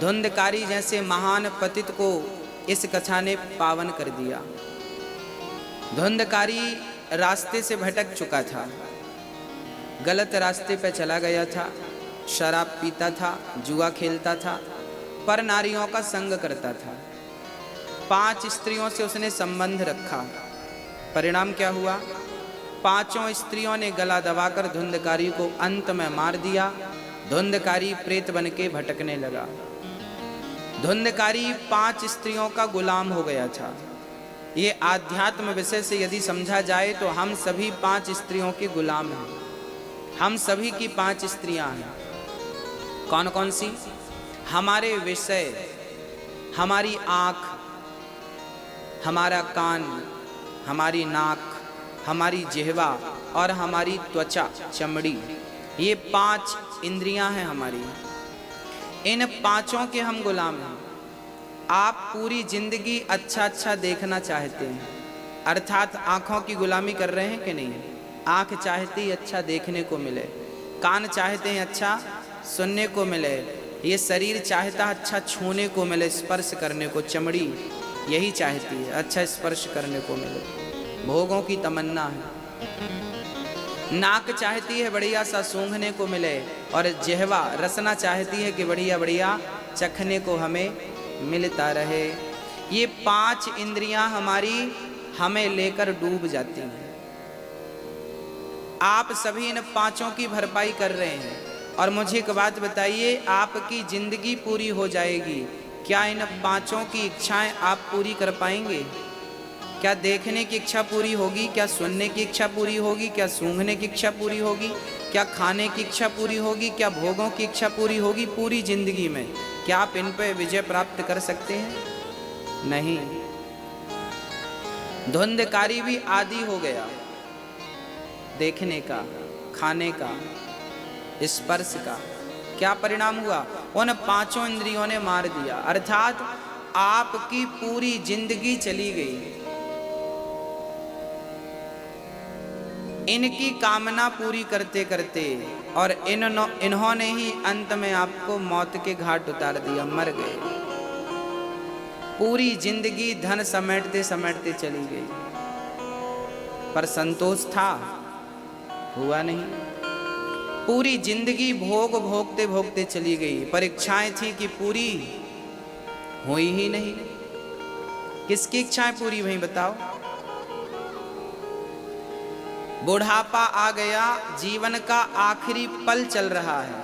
धुंधकारी जैसे महान पतित को इस कथा ने पावन कर दिया। धुंधकारी रास्ते से भटक चुका था, गलत रास्ते पे चला गया था, शराब पीता था, जुआ खेलता था, पर नारियों का संग करता था। 5 स्त्रियों से उसने संबंध रखा। परिणाम क्या हुआ? 5 स्त्रियों ने गला दबाकर धुंधकारी को अंत में मार दिया। धुंधकारी प्रेत बन के भटकने लगा। धुंधकारी 5 स्त्रियों का गुलाम हो गया था। ये आध्यात्म विषय से यदि समझा जाए तो हम सभी 5 स्त्रियों के गुलाम हैं। हम सभी की 5 स्त्रियां हैं। कौन कौन सी? हमारे विषय, हमारी आँख, हमारा कान, हमारी नाक, हमारी जिह्वा और हमारी त्वचा, चमड़ी, ये 5 इंद्रियां हैं हमारी। इन 5 के हम गुलाम हैं। आप पूरी जिंदगी अच्छा अच्छा देखना चाहते हैं, अर्थात आँखों की गुलामी कर रहे हैं कि नहीं? आँख चाहती अच्छा देखने को मिले, कान चाहते हैं अच्छा सुनने को मिले, ये शरीर चाहता अच्छा छूने को मिले, स्पर्श करने को, चमड़ी यही चाहती है अच्छा स्पर्श करने को मिले, भोगों की तमन्ना है। नाक चाहती है बढ़िया सा सूंघने को मिले, और जिह्वा रसना चाहती है कि बढ़िया बढ़िया चखने को हमें मिलता रहे। ये 5 इंद्रियां हमारी हमें लेकर डूब जाती हैं। आप सभी इन 5 की भरपाई कर रहे हैं। और मुझे एक बात बताइए, आपकी जिंदगी पूरी हो जाएगी, क्या इन 5 की इच्छाएं आप पूरी कर पाएंगे? क्या देखने की इच्छा पूरी होगी? क्या सुनने की इच्छा पूरी होगी? क्या सूंघने की इच्छा पूरी होगी? क्या खाने की इच्छा पूरी होगी? क्या भोगों की इच्छा पूरी होगी? पूरी जिंदगी में क्या आप इन पर विजय प्राप्त कर सकते हैं? नहीं। धुंधकारी भी आदी हो गया देखने का, खाने का, स्पर्श का। क्या परिणाम हुआ? उन 5 इंद्रियों ने मार दिया, अर्थात आपकी पूरी जिंदगी चली गई। इनकी कामना पूरी करते करते और इन्होंने ही अंत में आपको मौत के घाट उतार दिया, मर गए। पूरी जिंदगी धन समेटते समेटते चली गई, पर संतोष था? हुआ नहीं। पूरी जिंदगी भोग भोगते भोगते चली गई, पर इच्छाएं थी कि पूरी हुई ही नहीं। किसकी इच्छाएं पूरी हुई बताओ? बुढ़ापा आ गया, जीवन का आखिरी पल चल रहा है।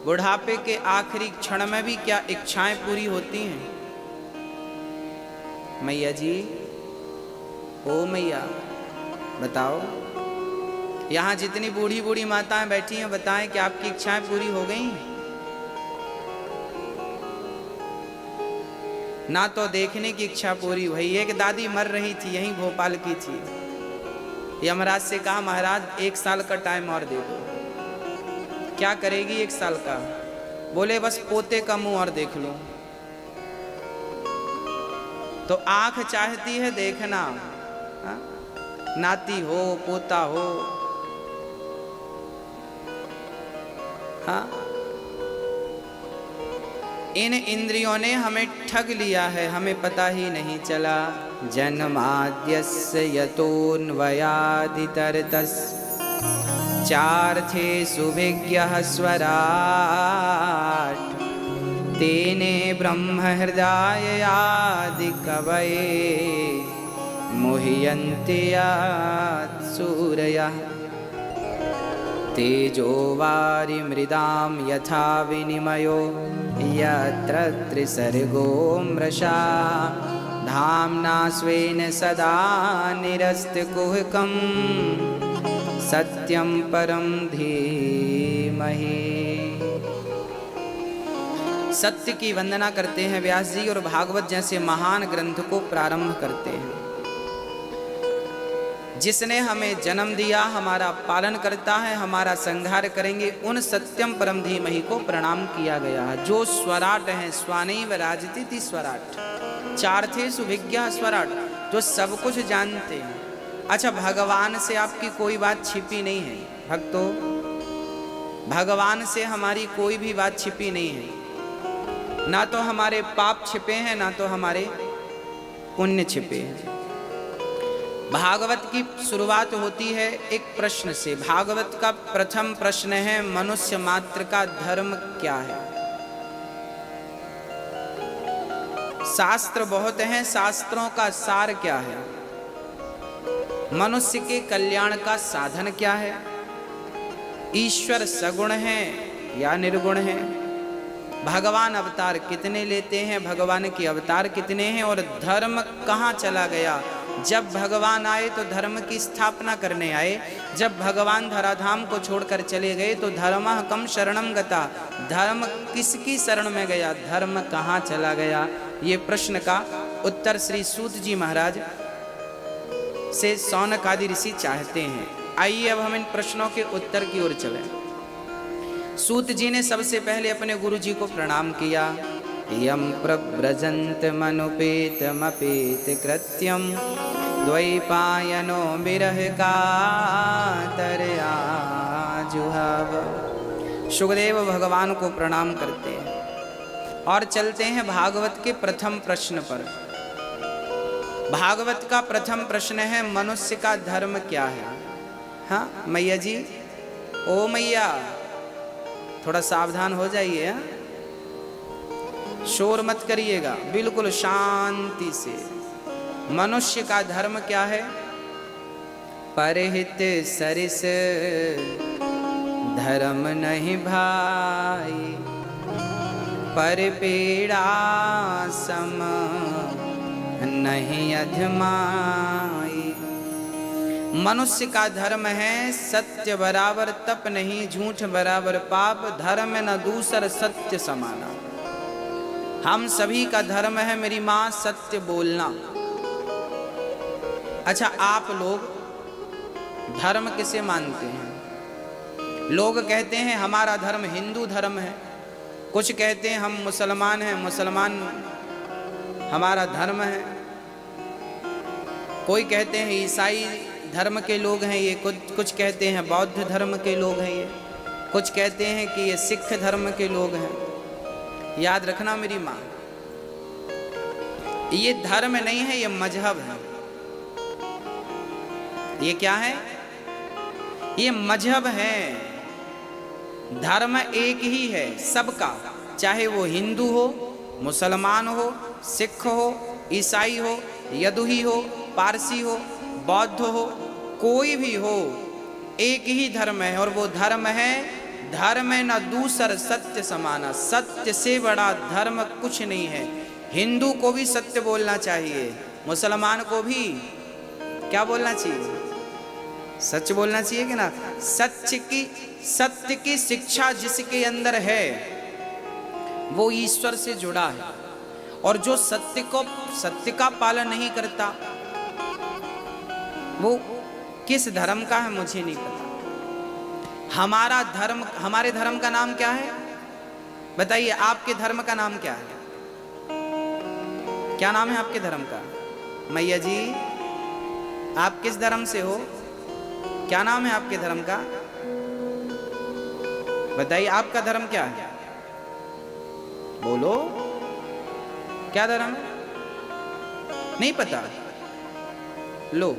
बुढ़ापे के आखिरी क्षण में भी क्या इच्छाएं पूरी होती हैं? मैया जी, ओ मैया बताओ, यहाँ जितनी बूढ़ी बूढ़ी माताएं बैठी हैं, बताएं कि आपकी इच्छाएं पूरी हो गई? ना तो देखने की इच्छा पूरी हुई। एक दादी मर रही थी, यहीं भोपाल की थी। यमराज से कहा, महाराज 1 साल का टाइम और दे दो। क्या करेगी 1 साल का? बोले बस पोते का मुंह और देख लूं। तो आंख चाहती है देखना, हा? नाती हो, पोता हो, हाँ? इन इंद्रियों ने हमें ठग लिया है, हमें पता ही नहीं चला। जन्माद्यस्य यतोऽन्वयादितरतस् चार्थेषु विज्ञः स्वराट् तेने ब्रह्महृदाययादिकवये मुह्यन्ते सूरयः तेजो वारिमृदां यथा विनिमयो यत्र त्रिसर्गो मृषा धाम्ना स्वेन सदा निरस्तकुहकं सत्यं परं धीमहि। सत्य की वंदना करते हैं व्यास जी और भागवत जैसे महान ग्रंथ को प्रारंभ करते हैं। जिसने हमें जन्म दिया, हमारा पालन करता है, हमारा संहार करेंगे, उन सत्यम परम धीमहि को प्रणाम किया गया है। जो स्वराट हैं, स्वानैव राजतीति स्वराट, चार्थेषु विज्ञः स्वराट, जो सब कुछ जानते हैं। अच्छा, भगवान से आपकी कोई बात छिपी नहीं है भक्तों, भगवान से हमारी कोई भी बात छिपी नहीं है। ना तो हमारे पाप छिपे हैं, ना तो हमारे पुण्य छिपे हैं। भागवत की शुरुआत होती है एक प्रश्न से। भागवत का प्रथम प्रश्न है, मनुष्य मात्र का धर्म क्या है। शास्त्र बहुत हैं, शास्त्रों का सार क्या है। मनुष्य के कल्याण का साधन क्या है। ईश्वर सगुण है या निर्गुण है। भगवान अवतार कितने लेते हैं, भगवान के अवतार कितने हैं, और धर्म कहाँ चला गया। जब भगवान आए तो धर्म की स्थापना करने आए, जब भगवान धराधाम को छोड़कर चले गए तो धर्मः कम शरणम गता, धर्म किसकी शरण में गया, धर्म कहाँ चला गया। ये प्रश्न का उत्तर श्री सूत जी महाराज से शौनक आदि ऋषि चाहते हैं। आइए अब हम इन प्रश्नों के उत्तर की ओर चलें। सूत जी ने सबसे पहले अपने गुरु जी को प्रणाम किया। यम प्रव्रजंत मनुपेतमपेत कृत्यम द्वैपायनो विरह कातरया जुहाव। सुखदेव भगवान को प्रणाम करते हैं और चलते हैं भागवत के प्रथम प्रश्न पर। भागवत का प्रथम प्रश्न है, मनुष्य का धर्म क्या है। हाँ मैया जी, ओ मैया थोड़ा सावधान हो जाइए, शोर मत करिएगा, बिल्कुल शांति से। मनुष्य का धर्म क्या है। परहित सरिस धर्म नहीं भाई, पर पीड़ा सम नहीं अधमाई। मनुष्य का धर्म है, सत्य बराबर तप नहीं, झूठ बराबर पाप, धर्म न दूसर सत्य समाना। हम सभी का धर्म है मेरी माँ सत्य बोलना। अच्छा, आप लोग धर्म किसे मानते हैं। लोग कहते हैं हमारा धर्म हिंदू धर्म है, कुछ कहते हैं हम मुसलमान हैं, मुसलमान हमारा धर्म है, कोई कहते हैं ईसाई धर्म के लोग हैं ये, कुछ कहते हैं बौद्ध धर्म के लोग हैं ये, कुछ कहते हैं कि ये सिख धर्म के लोग हैं। याद रखना मेरी माँ, ये धर्म नहीं है, ये मजहब है। ये क्या है, ये मजहब है। धर्म एक ही है सबका, चाहे वो हिंदू हो, मुसलमान हो, सिख हो, ईसाई हो, यदुही हो, पारसी हो, बौद्ध हो, कोई भी हो, एक ही धर्म है। और वो धर्म है, धर्म न दूसर सत्य समाना। सत्य से बड़ा धर्म कुछ नहीं है। हिंदू को भी सत्य बोलना चाहिए, मुसलमान को भी क्या बोलना चाहिए, सच बोलना चाहिए कि ना। सत्य की शिक्षा जिसके अंदर है वो ईश्वर से जुड़ा है, और जो सत्य का पालन नहीं करता वो किस धर्म का है मुझे नहीं पता। हमारे धर्म का नाम क्या है बताइए। आपके धर्म का नाम क्या है, क्या नाम है आपके धर्म का। मैया जी, आप किस धर्म से हो, क्या नाम है आपके धर्म का, बताइए। आपका धर्म क्या है, बोलो, क्या धर्म है, नहीं पता। लो,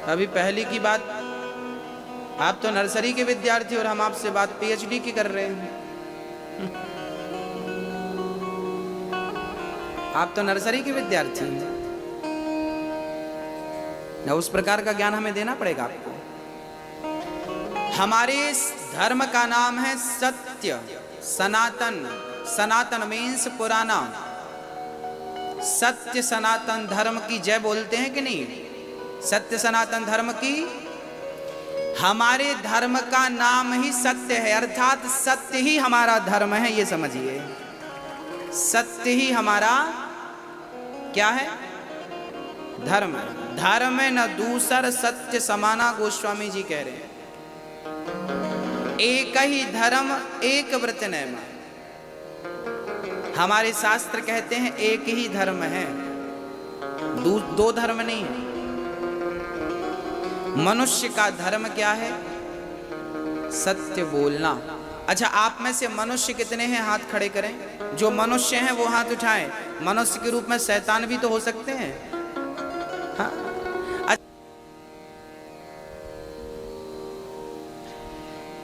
अभी पहली की बात, आप तो नर्सरी के विद्यार्थी और हम आपसे बात पीएचडी की कर रहे हैं। आप तो नर्सरी के विद्यार्थी हैं, ना उस प्रकार का ज्ञान हमें देना पड़ेगा आपको। हमारे धर्म का नाम है सत्य, सनातन। सनातन मीन्स पुराना। सत्य सनातन धर्म की जय बोलते हैं कि नहीं। सत्य सनातन धर्म की, हमारे धर्म का नाम ही सत्य है, अर्थात सत्य ही हमारा धर्म है, ये समझिए। सत्य ही हमारा क्या है, धर्म है। धर्म में न दूसर सत्य समाना, गोस्वामी जी कह रहे हैं। एक ही धर्म एक व्रत नैमा। हमारे शास्त्र कहते हैं एक ही धर्म है, दो धर्म नहीं है। मनुष्य का धर्म क्या है, सत्य बोलना। अच्छा, आप में से मनुष्य कितने हैं? हाथ खड़े करें। जो मनुष्य हैं वो हाथ उठाएं। मनुष्य के रूप में शैतान भी तो हो सकते हैं। हाँ,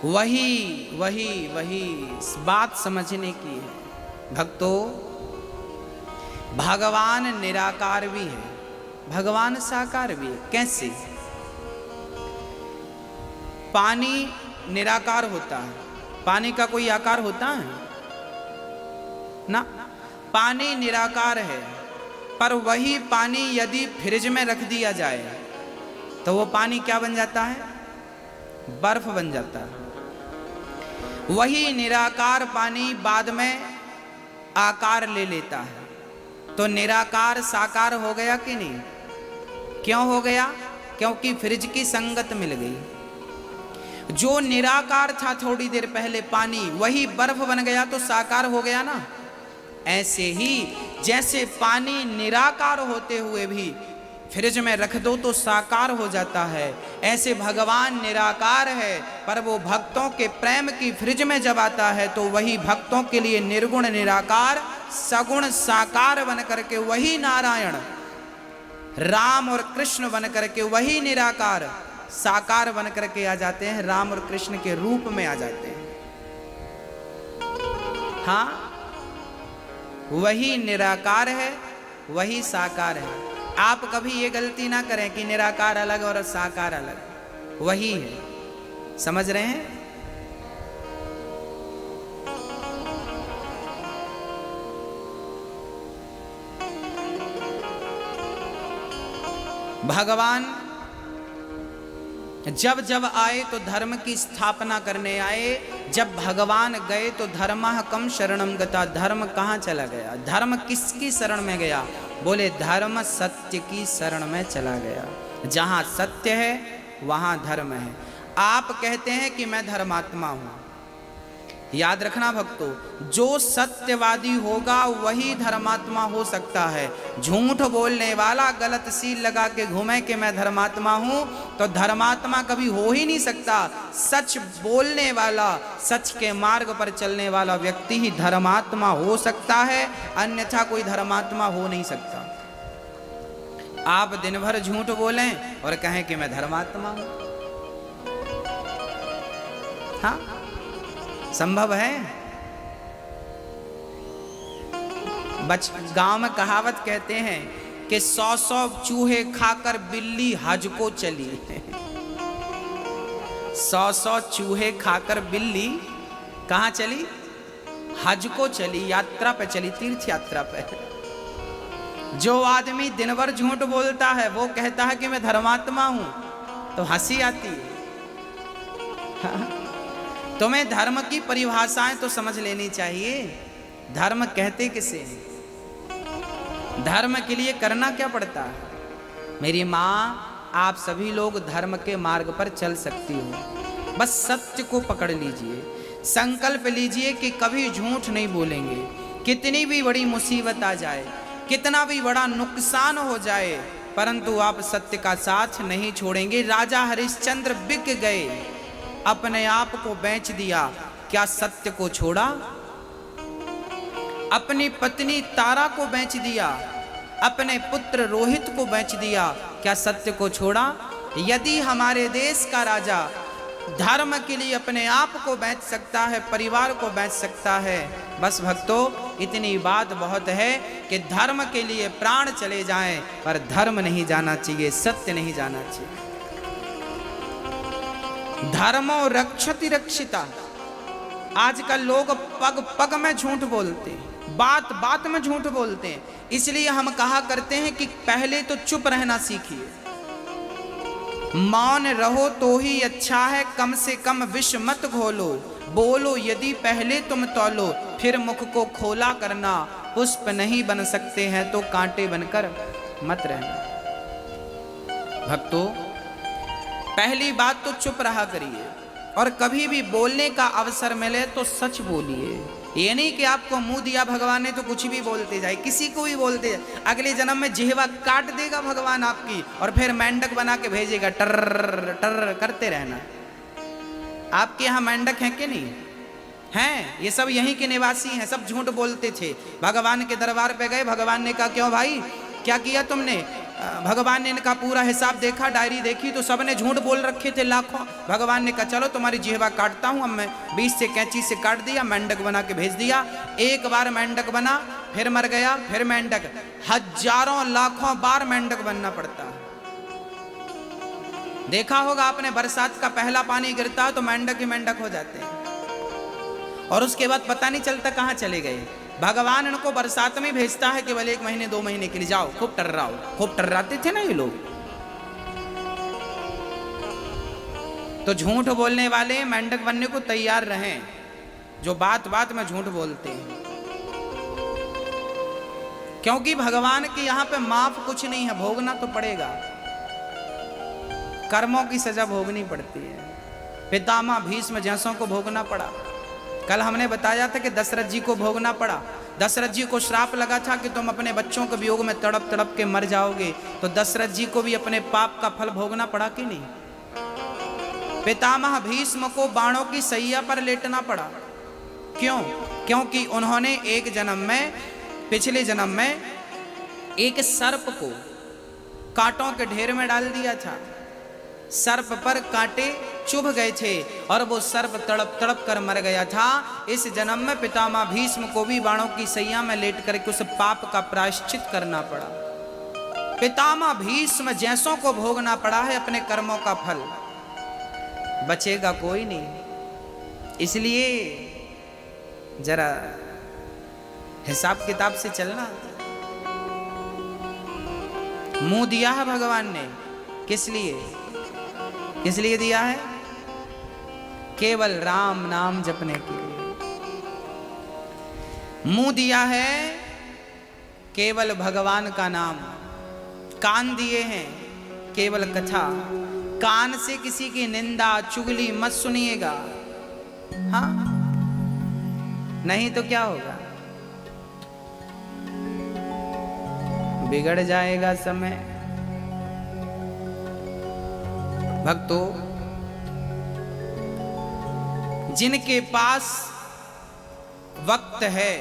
वही वही वही बात समझने की है भक्तों। भगवान निराकार भी है, भगवान साकार भी है। कैसे? पानी निराकार होता है, पानी का कोई आकार होता है ना? पानी निराकार है, पर वही पानी यदि फ्रिज में रख दिया जाए तो वो पानी क्या बन जाता है? बर्फ बन जाता है। वही निराकार पानी बाद में आकार ले लेता है, तो निराकार साकार हो गया कि नहीं? क्यों हो गया? क्योंकि फ्रिज की संगत मिल गई। जो निराकार था थोड़ी देर पहले पानी, वही बर्फ बन गया तो साकार हो गया ना। ऐसे ही जैसे पानी निराकार होते हुए भी फ्रिज में रख दो तो साकार हो जाता है, ऐसे भगवान निराकार है, पर वो भक्तों के प्रेम की फ्रिज में जब आता है तो वही भक्तों के लिए निर्गुण निराकार सगुण साकार बन करके वही नारायण राम और कृष्ण बन करके वही निराकार साकार बन करके आ जाते हैं, राम और कृष्ण के रूप में आ जाते हैं। हाँ, वही निराकार है, वही साकार है। आप कभी ये गलती ना करें कि निराकार अलग और साकार अलग, वही है। समझ रहे हैं? भगवान जब जब आए तो धर्म की स्थापना करने आए, जब भगवान गए तो धर्मः कम शरणम गता। धर्म कहाँ चला गया? धर्म किसकी शरण में गया? बोले धर्म सत्य की शरण में चला गया। जहाँ सत्य है वहाँ धर्म है। आप कहते हैं कि मैं धर्मात्मा हूँ, याद रखना भक्तों, जो सत्यवादी होगा वही धर्मात्मा हो सकता है। झूठ बोलने वाला गलत सील लगा के घूमे कि मैं धर्मात्मा हूं तो धर्मात्मा कभी हो ही नहीं सकता। सच बोलने वाला, सच के मार्ग पर चलने वाला व्यक्ति ही धर्मात्मा हो सकता है, अन्यथा कोई धर्मात्मा हो नहीं सकता। आप दिन भर झूठ बोलें और कहें कि मैं धर्मात्मा हूं, हाँ संभव है? गांव में कहावत कहते हैं कि 100 चूहे खाकर बिल्ली हज को चली। 100 चूहे खाकर बिल्ली कहाँ चली? हज को चली, यात्रा पे चली, तीर्थ यात्रा पे। जो आदमी दिन भर झूठ बोलता है वो कहता है कि मैं धर्मात्मा हूं, तो हंसी आती है। तुम्हें धर्म की परिभाषाएं तो समझ लेनी चाहिए। धर्म कहते किसे? धर्म के लिए करना क्या पड़ता है? मेरी माँ, आप सभी लोग धर्म के मार्ग पर चल सकती हो, बस सत्य को पकड़ लीजिए। संकल्प लीजिए कि कभी झूठ नहीं बोलेंगे। कितनी भी बड़ी मुसीबत आ जाए, कितना भी बड़ा नुकसान हो जाए, परंतु आप सत्य का साथ नहीं छोड़ेंगे। राजा हरिश्चंद्र बिक गए, अपने आप को बेच दिया, क्या सत्य को छोड़ा? अपनी पत्नी तारा को बेच दिया, अपने पुत्र रोहित को बेच दिया, क्या सत्य को छोड़ा? यदि हमारे देश का राजा धर्म के लिए अपने आप को बेच सकता है, परिवार को बेच सकता है, बस भक्तों इतनी बात बहुत है कि धर्म के लिए प्राण चले जाएं, पर धर्म नहीं जाना चाहिए, सत्य नहीं जाना चाहिए। धर्मो रक्षति रक्षिता। आजकल लोग पग पग में झूठ बोलते हैं, बात बात में झूठ बोलते हैं। इसलिए हम कहा करते हैं कि पहले तो चुप रहना सीखिए। मौन रहो तो ही अच्छा है, कम से कम विष मत घोलो। बोलो यदि पहले तुम तौलो, फिर मुख को खोला करना। पुष्प नहीं बन सकते हैं तो कांटे बनकर मत रहना। भक्तों, पहली बात तो चुप रहा करिए, और कभी भी बोलने का अवसर मिले तो सच बोलिए। ये नहीं कि आपको मुंह दिया भगवान ने तो कुछ भी बोलते जाए, किसी को भी बोलते जाए। अगले जन्म में जिह्वा काट देगा भगवान आपकी, और फिर मेंढक बना के भेजेगा, टर टर करते रहना। आपके यहाँ मेंढक है कि नहीं? हैं, ये सब यहीं के निवासी हैं, सब झूठ बोलते थे। भगवान के दरबार पे गए, भगवान ने कहा क्यों भाई क्या किया तुमने? भगवान ने इनका पूरा हिसाब देखा, डायरी देखी तो सबने झूठ बोल रखे थे लाखों। भगवान ने कहा चलो तुम्हारी जिह्वा काटता हूँ। अब मैं 20 से कैंची से काट दिया, मेंढक बना के भेज दिया। एक बार मेंढक बना, फिर मर गया, फिर मेंढक, हजारों लाखों बार मेंढक बनना पड़ता है। देखा होगा आपने, बरसात का पहला पानी गिरता है तो मेंढक ही मेंढक हो जाते हैं और उसके बाद पता नहीं चलता कहाँ चले गए। भगवान इनको बरसात में भेजता है केवल 1 महीने 2 महीने के लिए, जाओ खूब टर्राओ। खूब टर्राते थे ना ये लोग। तो झूठ बोलने वाले मेंढक बनने को तैयार रहें, जो बात बात में झूठ बोलते हैं, क्योंकि भगवान के यहां पे माफ कुछ नहीं है, भोगना तो पड़ेगा। कर्मों की सजा भोगनी पड़ती है। पितामह भीष्म जैसों को भोगना पड़ा। कल हमने बताया था कि दशरथ जी को भोगना पड़ा। दशरथ जी को श्राप लगा था कि तुम अपने बच्चों के वियोग में तड़प तड़प के मर जाओगे, तो दशरथ जी को भी अपने पाप का फल भोगना पड़ा कि नहीं? पितामह भीष्म को बाणों की सैया पर लेटना पड़ा। क्यों? क्योंकि उन्होंने एक जन्म में, पिछले जन्म में एक सर्प को कांटों के ढेर में डाल दिया था। सर्प पर कांटे चुभ गए थे और वो सर्प तड़प तड़प कर मर गया था। इस जन्म में पितामह भीष्म को भी बाणों की सैया में लेट करके उस पाप का प्रायश्चित करना पड़ा। पितामह भीष्म जैसों को भोगना पड़ा है अपने कर्मों का फल, बचेगा कोई नहीं। इसलिए जरा हिसाब किताब से चलना। मुंह दिया है भगवान ने, किस लिए? किस लिए दिया है? केवल राम नाम जपने के लिए। मुंह दिया है केवल भगवान का नाम। कान दिए हैं केवल कथा। कान से किसी की निंदा चुगली मत सुनिएगा, हाँ, नहीं तो क्या होगा? बिगड़ जाएगा समय। भक्तों, जिनके पास वक्त है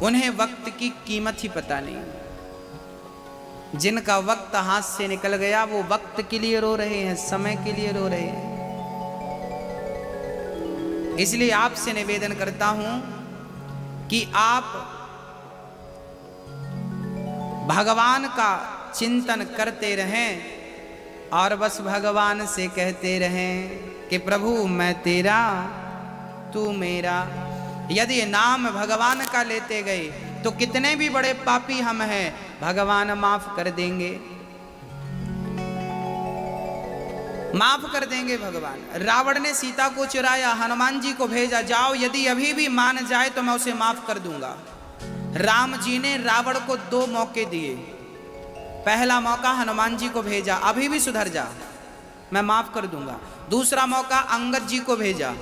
उन्हें वक्त की कीमत ही पता नहीं। जिनका वक्त हाथ से निकल गया वो वक्त के लिए रो रहे हैं, समय के लिए रो रहे हैं। इसलिए आपसे निवेदन करता हूं कि आप भगवान का चिंतन करते रहें और बस भगवान से कहते रहें कि प्रभु मैं तेरा, तू मेरा। यदि नाम भगवान का लेते गए तो कितने भी बड़े पापी हम हैं, भगवान माफ कर देंगे, माफ कर देंगे भगवान। रावण ने सीता को चुराया, हनुमान जी को भेजा, जाओ यदि अभी भी मान जाए तो मैं उसे माफ कर दूंगा। राम जी ने रावण को 2 मौके दिए। पहला मौका हनुमान जी को भेजा, अभी भी सुधर जा, मैं माफ कर दूंगा। दूसरा मौका अंगद जी को भेजा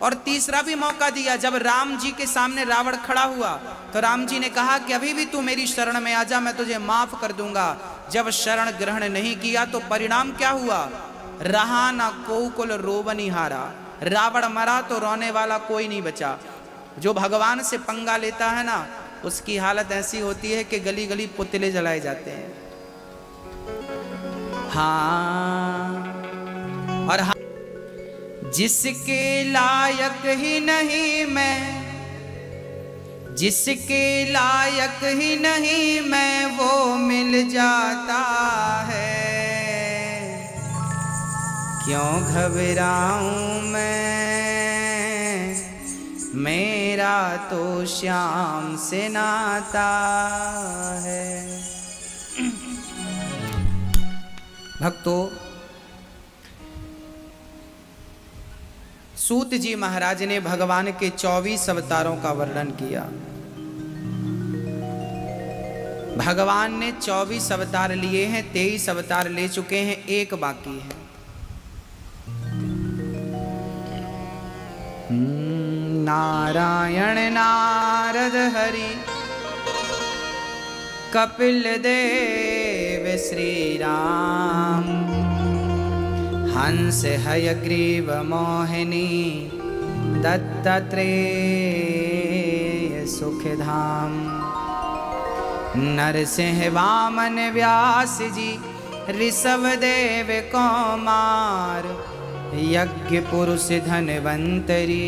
और तीसरा भी मौका दिया। जब राम जी के सामने रावण खड़ा हुआ तो राम जी ने कहा कि अभी भी तू मेरी शरण में आ जा, मैं तुझे माफ कर दूंगा। जब शरण ग्रहण नहीं किया तो परिणाम क्या हुआ? रहा ना कोकुल रोबनिहारा। रावण मरा तो रोने वाला कोई नहीं बचा। जो भगवान से पंगा लेता है ना, उसकी हालत ऐसी होती है कि गली गली पुतले जलाए जाते हैं। हाँ, और हाँ, जिसके लायक ही नहीं मैं, जिसके लायक ही नहीं मैं, वो मिल जाता है। क्यों घबराऊं मैं, मेरा तो श्याम से नाता है। भक्तों, सूत जी महाराज ने भगवान के 24 अवतारों का वर्णन किया। भगवान ने 24 अवतार लिए हैं, 23 अवतार ले चुके हैं, एक बाकी है। नारायण नारद हरि कपिल देव श्री राम। हंस हयग्रीव मोहिनी दत्तात्रेय सुखधाम। नरसिंह वामन व्यास जी ऋषभ देव कुमार। यज्ञ पुरुष धनवंतरी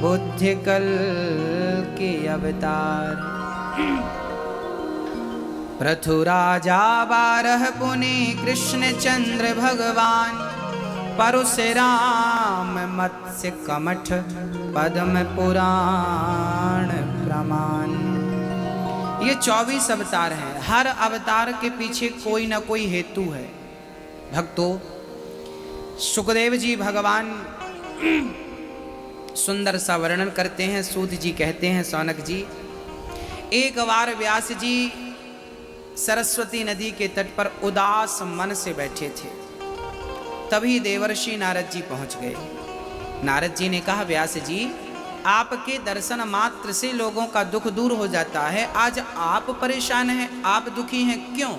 बुद्धि कल के अवतार। पृथु राजा बारह पुनि कृष्ण चंद्र भगवान। परशुराम मत्स्य कमठ पद्म पुराण प्रमाण। ये 24 अवतार हैं। हर अवतार के पीछे कोई ना कोई हेतु है। भक्तों, सुखदेव जी भगवान सुंदर सा वर्णन करते हैं। सूत जी कहते हैं, सौनक जी, एक बार व्यास जी सरस्वती नदी के तट पर उदास मन से बैठे थे। तभी देवर्षि नारद जी पहुंच गए। नारद जी ने कहा, व्यास जी, आपके दर्शन मात्र से लोगों का दुख दूर हो जाता है। आज आप परेशान हैं, आप दुखी हैं, क्यों?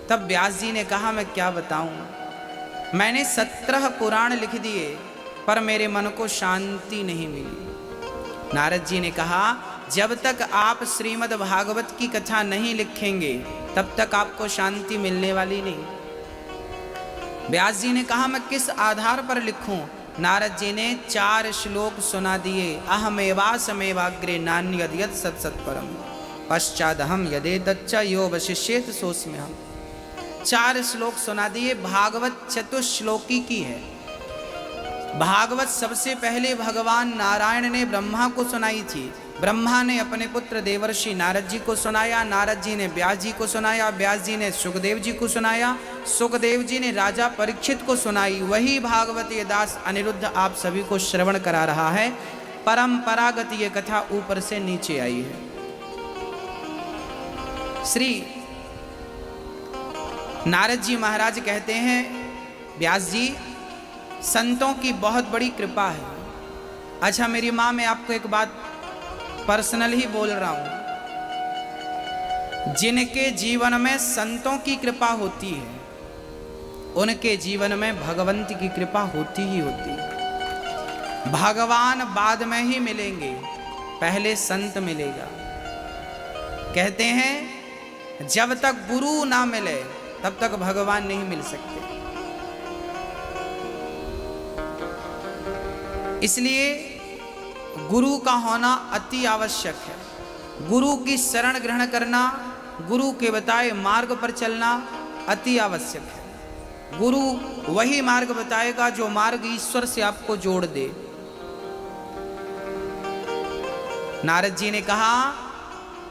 तब व्यास जी ने कहा, मैं क्या बताऊं, मैंने 17 पुराण लिख दिए पर मेरे मन को शांति नहीं मिली। नारद जी ने कहा, जब तक आप श्रीमद् भागवत की कथा नहीं लिखेंगे तब तक आपको शांति मिलने वाली नहीं। व्यास जी ने कहा, मैं किस आधार पर लिखूं? नारद जी ने 4 श्लोक सुना दिए। अहमेवासमेवाग्रे नान्यद यत् सत्सत्परम पश्चादहम यदेतच्च यो वशिष्येत सोऽस्म्यहम्। 4 श्लोक सुना दिए। भागवत चतुश्लोकी की है। भागवत सबसे पहले भगवान नारायण ने ब्रह्मा को सुनाई थी। ब्रह्मा ने अपने पुत्र देवर्षि नारद जी को सुनाया। नारद जी ने व्यास जी को सुनाया। व्यास जी ने सुखदेव जी को सुनाया। सुखदेव जी ने राजा परीक्षित को सुनाई। वही भागवत ये दास अनिरुद्ध आप सभी को श्रवण करा रहा है। परंपरागत ये कथा ऊपर से नीचे आई है। श्री नारद जी महाराज कहते हैं, व्यास जी, संतों की बहुत बड़ी कृपा है। अच्छा मेरी माँ, मैं आपको एक बात पर्सनल ही बोल रहा हूं, जिनके जीवन में संतों की कृपा होती है उनके जीवन में भगवंत की कृपा होती ही होती है। भगवान बाद में ही मिलेंगे, पहले संत मिलेगा। कहते हैं जब तक गुरु ना मिले तब तक भगवान नहीं मिल सकते। इसलिए गुरु का होना अति आवश्यक है। गुरु की शरण ग्रहण करना, गुरु के बताए मार्ग पर चलना अति आवश्यक है। गुरु वही मार्ग बताएगा जो मार्ग ईश्वर से आपको जोड़ दे। नारद जी ने कहा,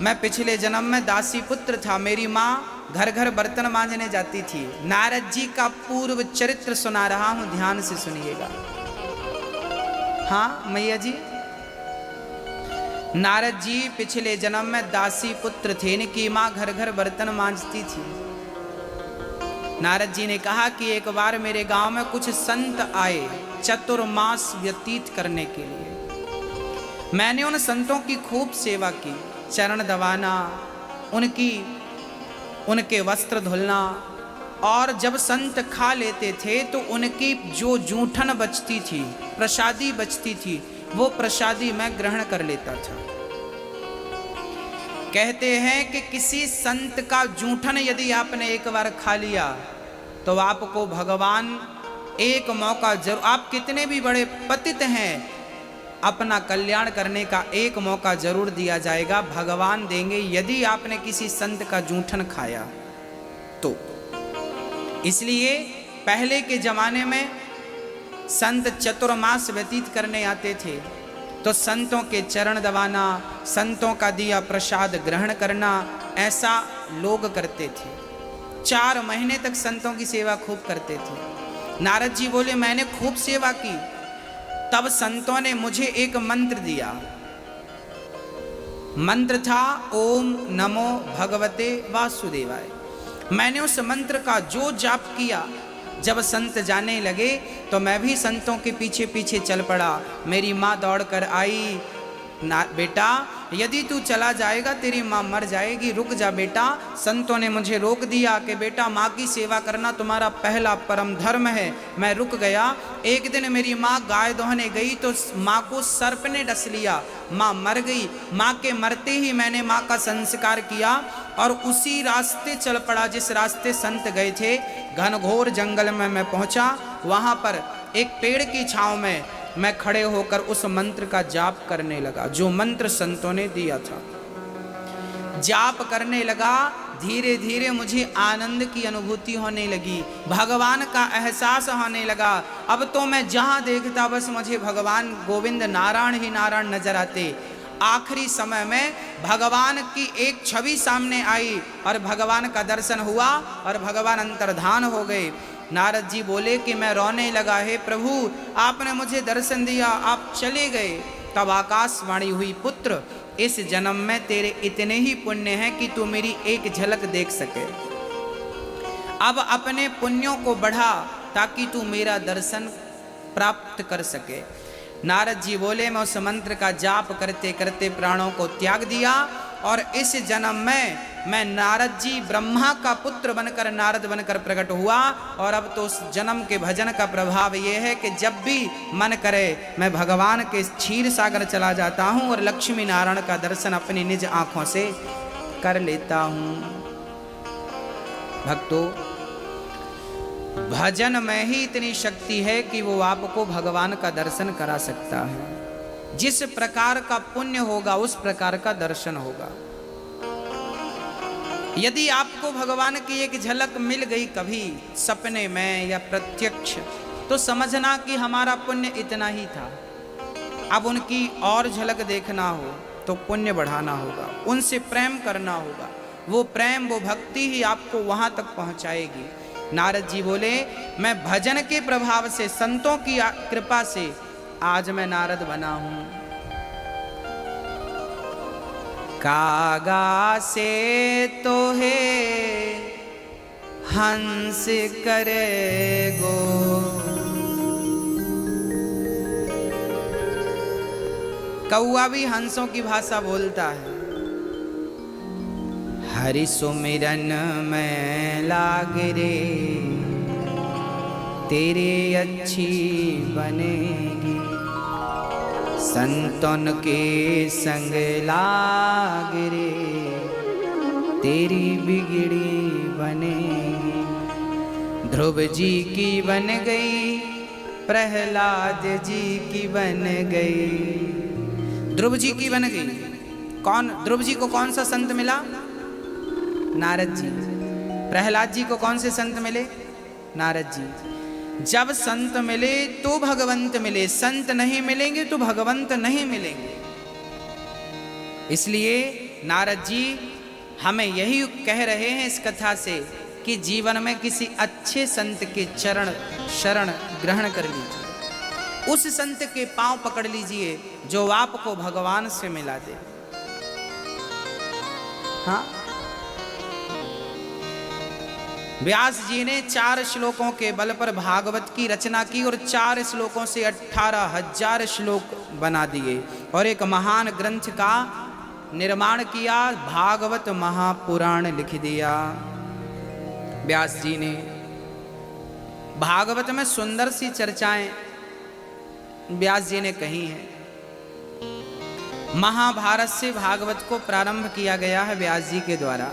मैं पिछले जन्म में दासी पुत्र था। मेरी माँ घर घर बर्तन मांजने जाती थी। नारद जी का पूर्व चरित्र सुना रहा हूं, ध्यान से सुनिएगा। हाँ मैया जी, नारद जी पिछले जन्म में दासी पुत्र थे। इनकी माँ घर घर बर्तन मांजती थी। नारद जी ने कहा कि एक बार मेरे गांव में कुछ संत आए चतुर्मास व्यतीत करने के लिए। मैंने उन संतों की खूब सेवा की। चरण दबाना, उनके वस्त्र धुलना, और जब संत खा लेते थे तो उनकी जो जूठन बचती थी, प्रसादी बचती थी, वो प्रसादी मैं ग्रहण कर लेता था। कहते हैं कि किसी संत का जूठन यदि आपने एक बार खा लिया तो आपको भगवान एक मौका जरूर, आप कितने भी बड़े पतित हैं, अपना कल्याण करने का एक मौका जरूर दिया जाएगा, भगवान देंगे यदि आपने किसी संत का जूठन खाया तो। इसलिए पहले के जमाने में संत चतुर्मास व्यतीत करने आते थे तो संतों के चरण दबाना, संतों का दिया प्रसाद ग्रहण करना, ऐसा लोग करते थे। 4 महीने तक संतों की सेवा खूब करते थे। नारद जी बोले, मैंने खूब सेवा की। तब संतों ने मुझे एक मंत्र दिया। मंत्र था ओम नमो भगवते वासुदेवाय। मैंने उस मंत्र का जो जाप किया, जब संत जाने लगे तो मैं भी संतों के पीछे पीछे चल पड़ा। मेरी माँ दौड़ कर आई, बेटा यदि तू चला जाएगा तेरी माँ मर जाएगी, रुक जा बेटा। संतों ने मुझे रोक दिया कि बेटा माँ की सेवा करना तुम्हारा पहला परम धर्म है। मैं रुक गया। एक दिन मेरी माँ गाय दोहने गई तो माँ को सर्प ने डस लिया, माँ मर गई। माँ के मरते ही मैंने माँ का संस्कार किया और उसी रास्ते चल पड़ा जिस रास्ते संत गए थे। घनघोर जंगल में मैं पहुंचा, वहां पर एक पेड़ की छांव में मैं खड़े होकर उस मंत्र का जाप करने लगा जो मंत्र संतों ने दिया था। जाप करने लगा, धीरे धीरे मुझे आनंद की अनुभूति होने लगी, भगवान का एहसास होने लगा। अब तो मैं जहां देखता बस मुझे भगवान गोविंद नारायण ही नारायण नजर आते। आखिरी समय में भगवान की एक छवि सामने आई और भगवान का दर्शन हुआ और भगवान अंतर्धान हो गए। नारद जी बोले कि मैं रोने लगा, हे प्रभु आपने मुझे दर्शन दिया, आप चले गए। तब आकाशवाणी हुई, पुत्र इस जन्म में तेरे इतने ही पुण्य हैं कि तू मेरी एक झलक देख सके। अब अपने पुण्यों को बढ़ा ताकि तू मेरा दर्शन प्राप्त कर सके। नारद जी बोले मैं उस मंत्र का जाप करते करते प्राणों को त्याग दिया और इस जन्म में मैं नारद जी ब्रह्मा का पुत्र बनकर नारद बनकर प्रकट हुआ। और अब तो उस जन्म के भजन का प्रभाव ये है कि जब भी मन करे मैं भगवान के क्षीर सागर चला जाता हूँ और लक्ष्मी नारायण का दर्शन अपनी निज आंखों से कर लेता हूँ। भक्तों, भजन में ही इतनी शक्ति है कि वो आपको भगवान का दर्शन करा सकता है। जिस प्रकार का पुण्य होगा उस प्रकार का दर्शन होगा। यदि आपको भगवान की एक झलक मिल गई कभी सपने में या प्रत्यक्ष, तो समझना कि हमारा पुण्य इतना ही था। अब उनकी और झलक देखना हो तो पुण्य बढ़ाना होगा, उनसे प्रेम करना होगा। वो प्रेम, वो भक्ति ही आपको वहां तक पहुंचाएगी। नारद जी बोले मैं भजन के प्रभाव से, संतों की कृपा से आज मैं नारद बना हूं। कागा से तो है हंस करेगो, कौआ भी हंसों की भाषा बोलता है। हरि सुमिरन में लाग रे तेरे अच्छी बनेगी, संतन के संग लाग रे तेरी बिगड़ी बनेगी। ध्रुव जी की बन गई, प्रहलाद जी की बन गई। ध्रुव जी की बन गई। कौन? ध्रुव जी को कौन सा संत मिला? नारद जी। प्रहलाद जी को कौन से संत मिले? नारद जी। जब संत मिले तो भगवंत मिले, संत नहीं मिलेंगे तो भगवंत नहीं मिलेंगे। इसलिए नारद जी हमें यही कह रहे हैं इस कथा से कि जीवन में किसी अच्छे संत के चरण शरण ग्रहण कर लीजिए, उस संत के पांव पकड़ लीजिए जो आपको भगवान से मिला दे। हाँ, व्यास जी ने 4 श्लोकों के बल पर भागवत की रचना की और 4 श्लोकों से 18,000 श्लोक बना दिए और एक महान ग्रंथ का निर्माण किया, भागवत महापुराण लिख दिया व्यास जी ने। भागवत में सुंदर सी चर्चाएं व्यास जी ने कही हैं। महाभारत से भागवत को प्रारंभ किया गया है व्यास जी के द्वारा।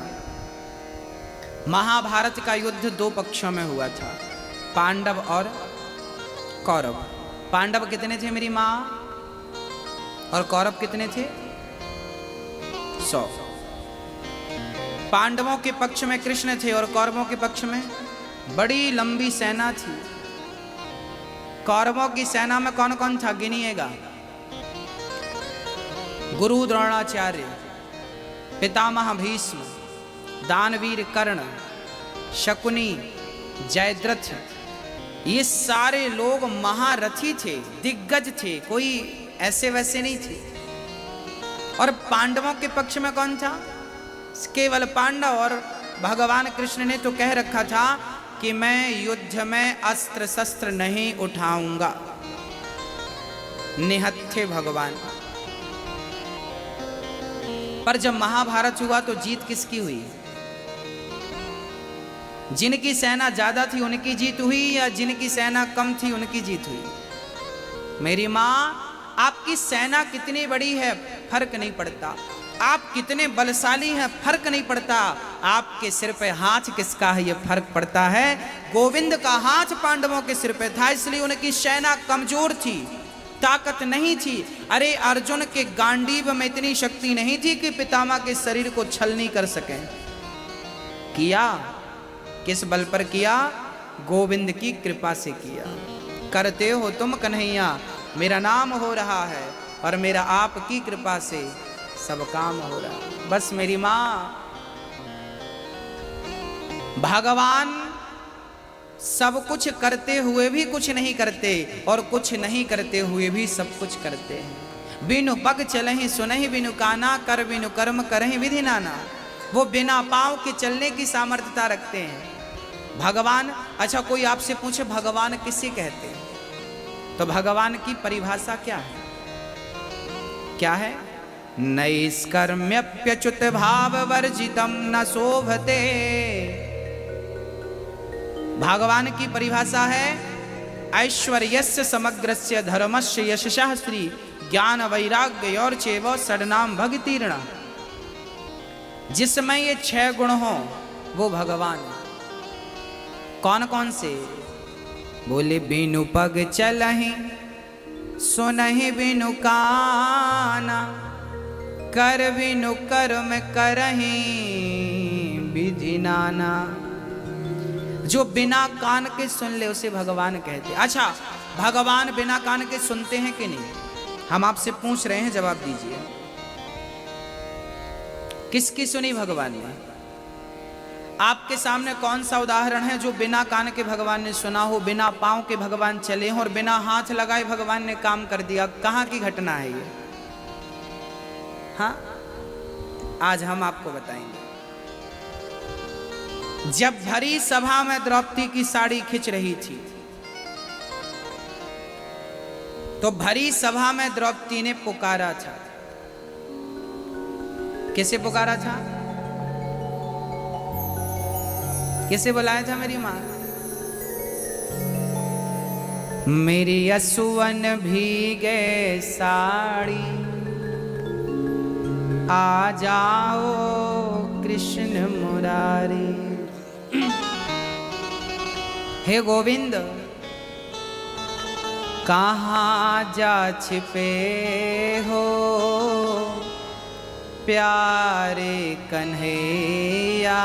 महाभारत का युद्ध 2 पक्षों में हुआ था, पांडव और कौरव। पांडव कितने थे मेरी माँ? और कौरव कितने थे? 100। पांडवों के पक्ष में कृष्ण थे और कौरवों के पक्ष में बड़ी लंबी सेना थी। कौरवों की सेना में कौन कौन था गिनिएगा? गुरु द्रोणाचार्य, पितामह भीष्म, दानवीर कर्ण, शकुनी, जयद्रथ, ये सारे लोग महारथी थे, दिग्गज थे, कोई ऐसे वैसे नहीं थे। और पांडवों के पक्ष में कौन था? केवल पांडव। और भगवान कृष्ण ने तो कह रखा था कि मैं युद्ध में अस्त्र शस्त्र नहीं उठाऊंगा। निहत्थे भगवान। पर जब महाभारत हुआ तो जीत किसकी हुई? जिनकी सेना ज्यादा थी उनकी जीत हुई या जिनकी सेना कम थी उनकी जीत हुई? मेरी माँ, आपकी सेना कितनी बड़ी है फर्क नहीं पड़ता, आप कितने बलशाली हैं फर्क नहीं पड़ता, आपके सिर पे हाथ किसका है ये फर्क पड़ता है। गोविंद का हाथ पांडवों के सिर पे था, इसलिए उनकी सेना कमजोर थी, ताकत नहीं थी। अरे अर्जुन के गांडीव में इतनी शक्ति नहीं थी कि पितामह के शरीर को छलनी कर सकें। किया किस बल पर किया? गोविंद की कृपा से किया। करते हो तुम कन्हैया, मेरा नाम हो रहा है और मेरा आपकी कृपा से सब काम हो रहा है। बस मेरी माँ, भगवान सब कुछ करते हुए भी कुछ नहीं करते और कुछ नहीं करते हुए भी सब कुछ करते हैं। बिनु पग चलहि सुनहि बिनु काना, कर बिनु कर्म करहि विधि नाना। वो बिना पांव के चलने की सामर्थ्यता रखते हैं भगवान। अच्छा, कोई आपसे पूछे भगवान किसे कहते हैं, तो भगवान की परिभाषा क्या है? क्या है? नैष्कर्म्यप्यच्युत भाव वर्जितम न शोभते। भगवान की परिभाषा है ऐश्वर्यस्य समग्रस्य धर्मस्य यशः श्री ज्ञान वैराग्य और चैव षड्नाम भक्तिर्न। जिसमें ये 6 गुण हो वो भगवान है। कौन कौन से? बोले बिनु पग चलहि सुनहि बिनु काना, कर बिनु कर्म करहि विधि नाना। जो बिना कान के सुन ले उसे भगवान कहते। अच्छा, भगवान बिना कान के सुनते हैं कि नहीं? हम आपसे पूछ रहे हैं, जवाब दीजिए। किसकी सुनी भगवान ने? आपके सामने कौन सा उदाहरण है जो बिना कान के भगवान ने सुना हो, बिना पांव के भगवान चले हों और बिना हाथ लगाए भगवान ने काम कर दिया? कहां की घटना है ये? हाँ, आज हम आपको बताएंगे। जब भरी सभा में द्रौपदी की साड़ी खिंच रही थी तो भरी सभा में द्रौपदी ने पुकारा था। किसे पुकारा था? किसे बुलाया था मेरी मां? मेरी असुवन भीगे साड़ी, आ जाओ कृष्ण मुरारी। हे गोविंद, कहाँ जा छिपे हो प्यारे कन्हैया,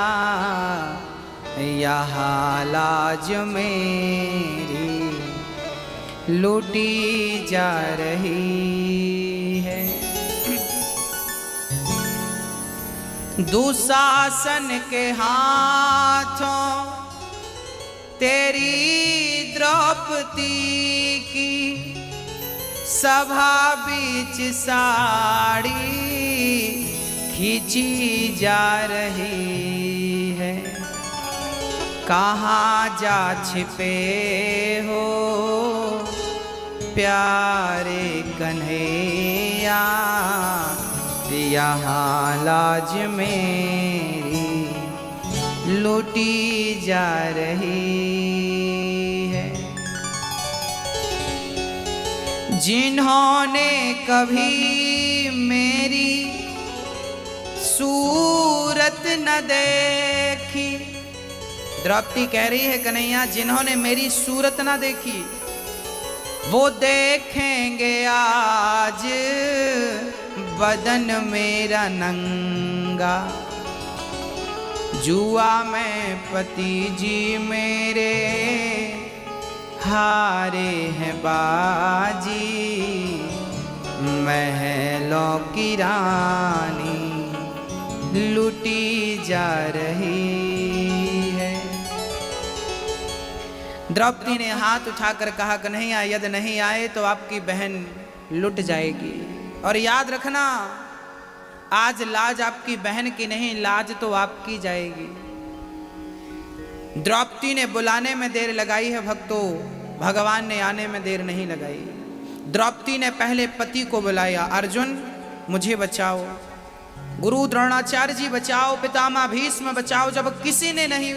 यहाँ लाज मेरी लूटी जा रही है। दुशासन के हाथों तेरी द्रौपदी की सभा बीच साड़ी खींची जा रही है। कहाँ जा छिपे हो प्यारे कन्हैया, यहाँ लाज मेरी लूटी जा रही है। जिन्होंने कभी मेरी सूरत न देखी, द्रौपदी कह रही है कन्हैया, जिन्होंने मेरी सूरत न देखी वो देखेंगे आज बदन मेरा नंगा। जुआ में पति जी मेरे हारे हैं बाजी, महलों की रानी लूटी जा रही है। द्रौपदी ने हाथ उठाकर कहा, कन्हैया यदि नहीं आए तो आपकी बहन लुट जाएगी। और याद रखना, आज लाज आपकी बहन की नहीं, लाज तो आपकी जाएगी। द्रौपदी ने बुलाने में देर लगाई है भक्तों, भगवान ने आने में देर नहीं लगाई। द्रौपदी ने पहले पति को बुलाया, अर्जुन मुझे बचाओ। गुरु द्रोणाचार्य जी बचाओ, पितामह भीष्म बचाओ, जब किसी ने नहीं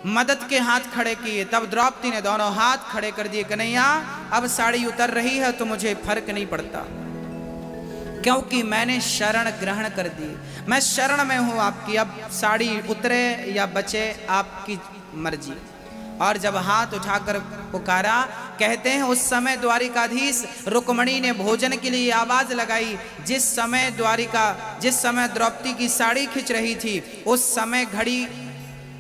मदद के हाथ खड़े किए तब द्रौपदी ने दोनों हाथ खड़े कर दिए, कन्हैया अब साड़ी उतर रही है तो मुझे फर्क नहीं पड़ता, क्योंकि मैंने शरण ग्रहण कर दी, मैं शरण में हूं आपकी, अब साड़ी उतरे या बचे आपकी मर्जी। और जब हाथ उठाकर पुकारा, कहते हैं उस समय द्वारिकाधीश रुक्मणी ने भोजन के लिए आवाज लगाई। जिस समय द्रौपदी की साड़ी खिंच रही थी उस समय घड़ी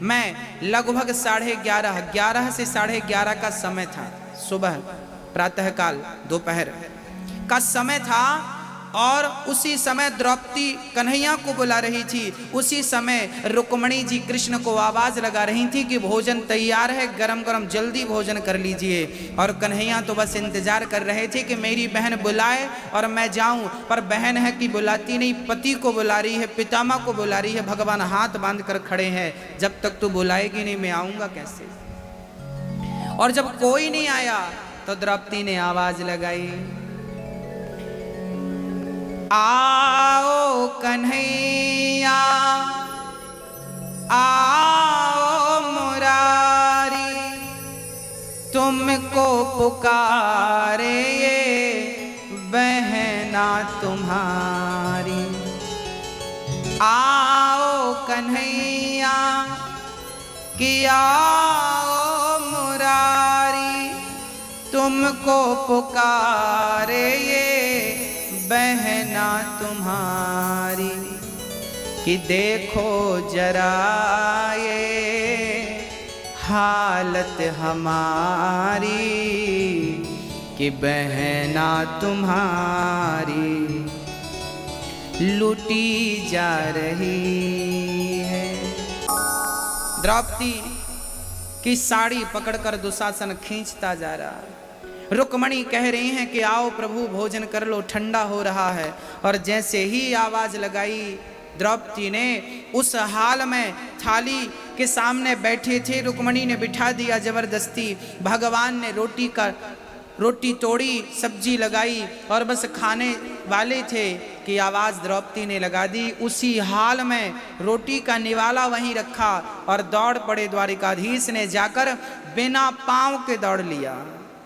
में लगभग 11:30 से 11:30 का समय था। सुबह प्रातःकाल दोपहर का समय था और उसी समय द्रौपदी कन्हैया को बुला रही थी। उसी समय रुक्मणी जी कृष्ण को आवाज लगा रही थी कि भोजन तैयार है, गरम गरम जल्दी भोजन कर लीजिए। और कन्हैया तो बस इंतजार कर रहे थे कि मेरी बहन बुलाए और मैं जाऊं, पर बहन है कि बुलाती नहीं, पति को बुला रही है, पितामह को बुला रही है। भगवान हाथ बांध कर खड़े हैं, जब तक तू बुलाएगी नहीं मैं आऊंगा कैसे। और जब कोई नहीं आया तो द्रौपदी ने आवाज लगाई, आओ कन्हैया आओ मुरारी, तुमको पुकारे ये बहना तुम्हारी। आओ कन्हैया कि आओ मुरारी, तुमको पुकारे ये बहना तुम्हारी, कि देखो जरा ये हालत हमारी, कि बहना तुम्हारी लूटी जा रही है। द्रौपदी की साड़ी पकड़कर दुशासन खींचता जा रहा है। रुक्मणी कह रही हैं कि आओ प्रभु भोजन कर लो, ठंडा हो रहा है। और जैसे ही आवाज लगाई द्रौपदी ने, उस हाल में थाली के सामने बैठे थे रुक्मणी ने बिठा दिया जबरदस्ती। भगवान ने रोटी तोड़ी, सब्जी लगाई और बस खाने वाले थे कि आवाज द्रौपदी ने लगा दी। उसी हाल में रोटी का निवाला वहीं रखा और दौड़ पड़े द्वारिकाधीश ने जाकर बिना पांव के दौड़ लिया।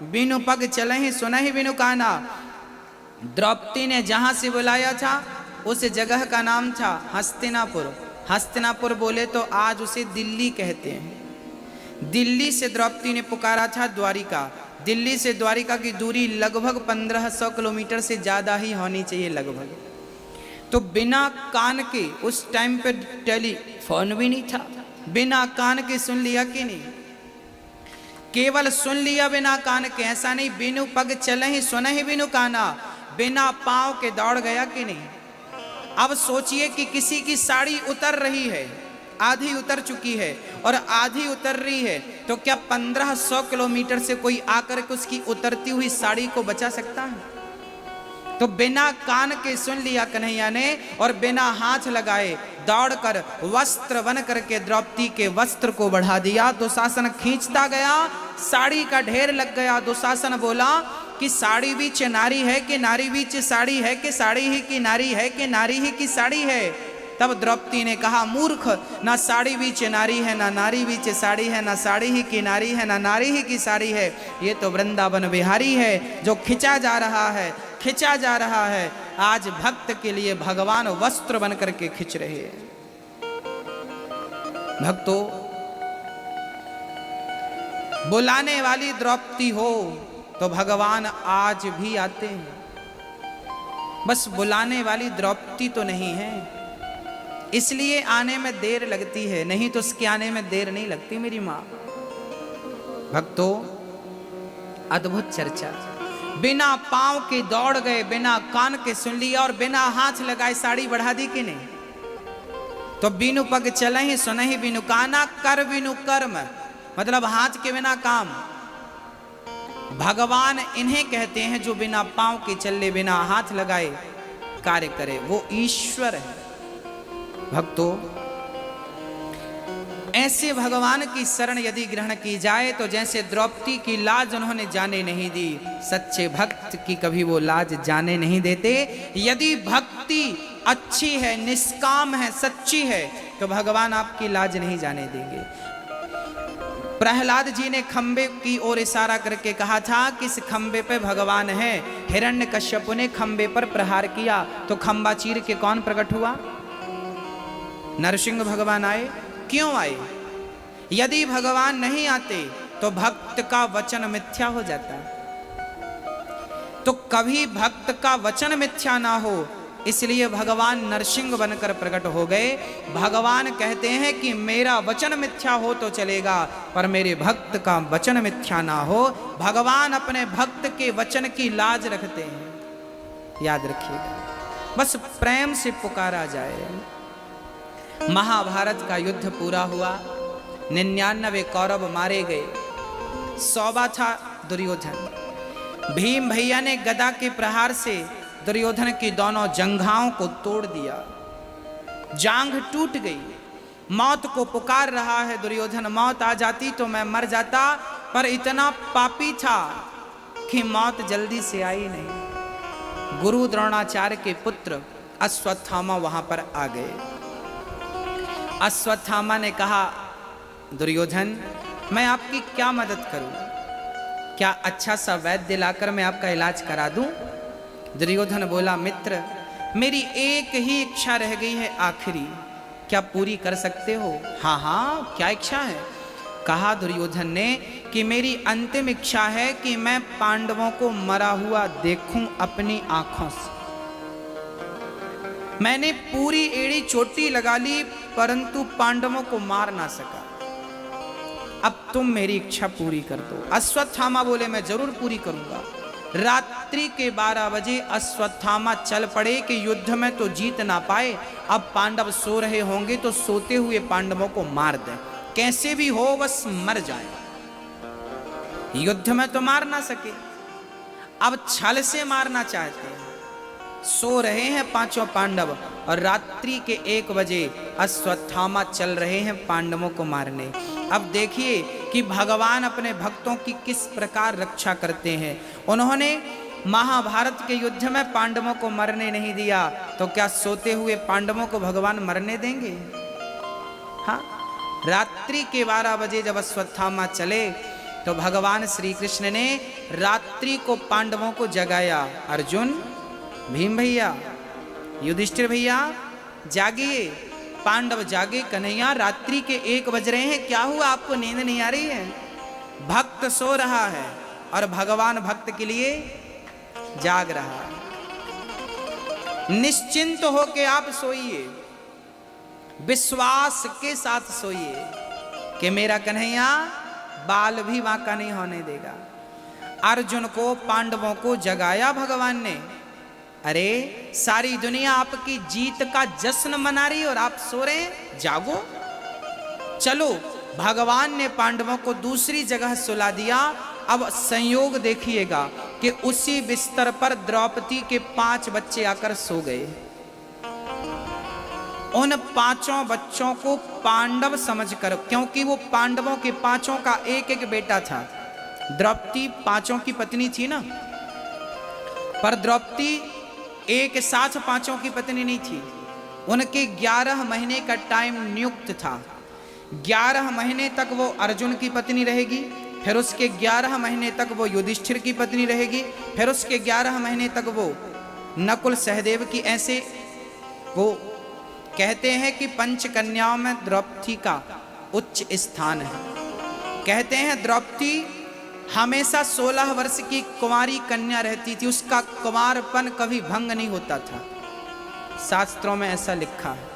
बिनु पग चले ही सुनहि बिनु काना। द्रौपदी ने जहां से बुलाया था उस जगह का नाम था हस्तिनापुर। हस्तिनापुर बोले तो आज उसे दिल्ली कहते हैं। दिल्ली से द्रौपदी ने पुकारा था द्वारिका। दिल्ली से द्वारिका की दूरी लगभग 1500 किलोमीटर से ज्यादा ही होनी चाहिए लगभग। तो बिना कान के, उस टाइम पे टेलीफोन भी नहीं था, बिना कान के सुन लिया कि नहीं? केवल सुन लिया बिना कान के, ऐसा नहीं बिनु पग चले ही सुन ही बिनु काना, बिना पांव के दौड़ गया कि नहीं? अब सोचिए कि किसी की साड़ी उतर रही है, आधी उतर चुकी है और आधी उतर रही है, तो क्या 1500 किलोमीटर से कोई आकर के उसकी उतरती हुई साड़ी को बचा सकता है? तो बिना कान के सुन लिया कन्हैया ने और बिना हाथ लगाए दौड़कर वस्त्र बन करके द्रौपदी के वस्त्र को बढ़ा दिया। दुशासन खींचता गया, साड़ी का ढेर लग गया। दुशासन बोला कि साड़ी बीच नारी है कि नारी बीच साड़ी है कि साड़ी ही की नारी है कि नारी ही की साड़ी है। तब द्रौपदी ने कहा, मूर्ख, ना साड़ी बीच नारी है ना नारी बीच साड़ी है, ना साड़ी ही की नारी है ना नारी ही की साड़ी है। ये तो वृंदावन बिहारी है जो खिंचा जा रहा है, खिंचा जा रहा है। आज भक्त के लिए भगवान वस्त्र बन करके खिंच रहे हैं। भक्तों, बुलाने वाली द्रौपदी हो तो भगवान आज भी आते हैं। बस बुलाने वाली द्रौपदी तो नहीं है, इसलिए आने में देर लगती है, नहीं तो उसके आने में देर नहीं लगती मेरी मां। भक्तों, अद्भुत चर्चा। बिना पांव के दौड़ गए, बिना कान के सुन लिया और बिना हाथ लगाए साड़ी बढ़ा दी कि नहीं? तो बिनु पग चले ही सुन ही बिनु काना, कर बिनु कर्म, मतलब हाथ के बिना काम। भगवान इन्हें कहते हैं जो बिना पांव के चले, बिना हाथ लगाए कार्य करे, वो ईश्वर है। भक्तों, ऐसे भगवान की शरण यदि ग्रहण की जाए तो जैसे द्रौपदी की लाज उन्होंने जाने नहीं दी, सच्चे भक्त की कभी वो लाज जाने नहीं देते। यदि भक्ति अच्छी है, निष्काम है, सच्ची है, तो भगवान आपकी लाज नहीं जाने देंगे। प्रहलाद जी ने खंबे की ओर इशारा करके कहा था कि इस खंबे पे भगवान है। हिरण्यकश्यप ने खंबे पर प्रहार किया तो खंबा चीर के कौन प्रकट हुआ? नरसिंह भगवान आए। क्यों आए? यदि भगवान नहीं आते तो भक्त का वचन मिथ्या हो जाता। तो कभी भक्त का वचन मिथ्या ना हो, इसलिए भगवान नरसिंह बनकर प्रकट हो गए। भगवान कहते हैं कि मेरा वचन मिथ्या हो तो चलेगा, पर मेरे भक्त का वचन मिथ्या ना हो। भगवान अपने भक्त के वचन की लाज रखते हैं, याद रखिएगा। बस प्रेम से पुकारा जाए। महाभारत का युद्ध पूरा हुआ, 99 कौरव मारे गए, 100वां था दुर्योधन। भीम भैया ने गदा के प्रहार से दुर्योधन की दोनों जंघाओं को तोड़ दिया, जांघ टूट गई। मौत को पुकार रहा है दुर्योधन, मौत आ जाती तो मैं मर जाता, पर इतना पापी था कि मौत जल्दी से आई नहीं। गुरु द्रोणाचार्य के पुत्र अश्वत्थामा वहां पर आ गए। अश्वत्थामा ने कहा, दुर्योधन मैं आपकी क्या मदद करूं? क्या अच्छा सा वैद्य दिलाकर मैं आपका इलाज करा दूं? दुर्योधन बोला, मित्र मेरी एक ही इच्छा रह गई है आखिरी, क्या पूरी कर सकते हो? हाँ हाँ, क्या इच्छा है? कहा दुर्योधन ने कि मेरी अंतिम इच्छा है कि मैं पांडवों को मरा हुआ देखूं अपनी आंखों से। मैंने पूरी एड़ी चोटी लगा ली परंतु पांडवों को मार ना सका। अब तुम मेरी इच्छा पूरी कर दो। अश्वत्थामा बोले, मैं जरूर पूरी करूंगा। रात्रि के 12 बजे अश्वत्थामा चल पड़े कि युद्ध में तो जीत ना पाए, अब पांडव सो रहे होंगे तो सोते हुए पांडवों को मार दें, कैसे भी हो बस मर जाए। युद्ध में तो मार ना सके, अब छल से मारना चाहते हैं। सो रहे हैं पांचों पांडव और रात्रि के 1 बजे अश्वत्थामा चल रहे हैं पांडवों को मारने। अब देखिए कि भगवान अपने भक्तों की किस प्रकार रक्षा करते हैं। उन्होंने महाभारत के युद्ध में पांडवों को मरने नहीं दिया, तो क्या सोते हुए पांडवों को भगवान मरने देंगे? हाँ, रात्रि के 12 बजे जब अश्वत्थामा चले तो भगवान श्री कृष्ण ने रात्रि को पांडवों को जगाया। अर्जुन, भीम भैया, युधिष्ठिर भैया जागिए। पांडव जागे, कन्हैया रात्रि के 1 बज रहे हैं, क्या हुआ आपको नींद नहीं आ रही है? भक्त सो रहा है और भगवान भक्त के लिए जाग रहा है। निश्चिंत होके आप सोइए, विश्वास के साथ सोइए कि मेरा कन्हैया बाल भी बांका नहीं होने देगा। अर्जुन को, पांडवों को जगाया भगवान ने। अरे सारी दुनिया आपकी जीत का जश्न मना रही और आप सो रहे हैं, जागो। चलो, भगवान ने पांडवों को दूसरी जगह सुला दिया। अब संयोग देखिएगा कि उसी बिस्तर पर द्रौपदी के 5 बच्चे आकर सो गए। उन 5 बच्चों को पांडव समझकर, क्योंकि वो पांडवों के 5 का एक बेटा था। द्रौपदी 5 की पत्नी थी ना, पर द्रौपदी एक साथ 5 की पत्नी नहीं थी। उनके 11 महीने का टाइम नियुक्त था। 11 महीने तक वो अर्जुन की पत्नी रहेगी, फिर उसके 11 महीने तक वो युधिष्ठिर की पत्नी रहेगी, फिर उसके 11 महीने तक वो नकुल सहदेव की। ऐसे वो कहते हैं कि 5 कन्याओं में द्रौपदी का उच्च स्थान है। कहते हैं द्रौपदी हमेशा 16 वर्ष की कुंवारी कन्या रहती थी, उसका कुंवारपन कभी भंग नहीं होता था। शास्त्रों में ऐसा लिखा है,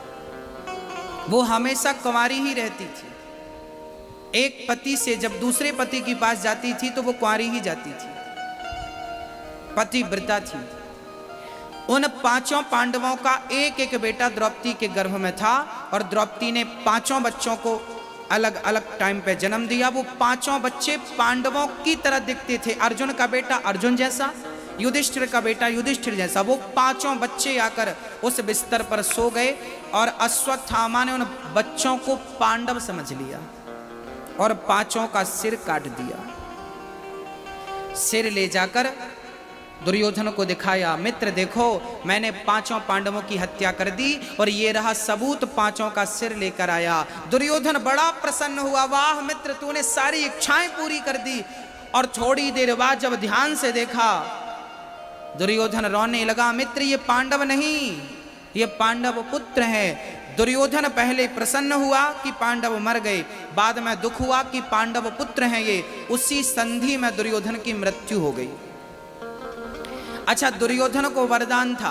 वो हमेशा कुंवारी ही रहती थी। एक पति से जब दूसरे पति के पास जाती थी तो वो कुंवारी ही जाती थी, पतिव्रता थी। उन 5 पांडवों का एक बेटा द्रौपदी के गर्भ में था और द्रौपदी ने 5 बच्चों को अलग अलग टाइम पे जन्म दिया। वो 5 बच्चे पांडवों की तरह दिखते थे। अर्जुन का बेटा अर्जुन जैसा, युधिष्ठिर का बेटा युधिष्ठिर जैसा। वो पांचों बच्चे आकर उस बिस्तर पर सो गए और अश्वत्थामा ने उन बच्चों को पांडव समझ लिया और पांचों का सिर काट दिया। सिर ले जाकर दुर्योधन को दिखाया, मित्र देखो मैंने पांचों पांडवों की हत्या कर दी और ये रहा सबूत, पांचों का सिर लेकर आया। दुर्योधन बड़ा प्रसन्न हुआ, वाह मित्र तूने सारी इच्छाएं पूरी कर दी। और थोड़ी देर बाद जब ध्यान से देखा, दुर्योधन रोने लगा, मित्र ये पांडव नहीं, ये पांडव पुत्र हैं। दुर्योधन पहले प्रसन्न हुआ कि पांडव मर गए, बाद में दुख हुआ कि पांडव पुत्र हैं ये। उसी संधि में दुर्योधन की मृत्यु हो गई। अच्छा, दुर्योधन को वरदान था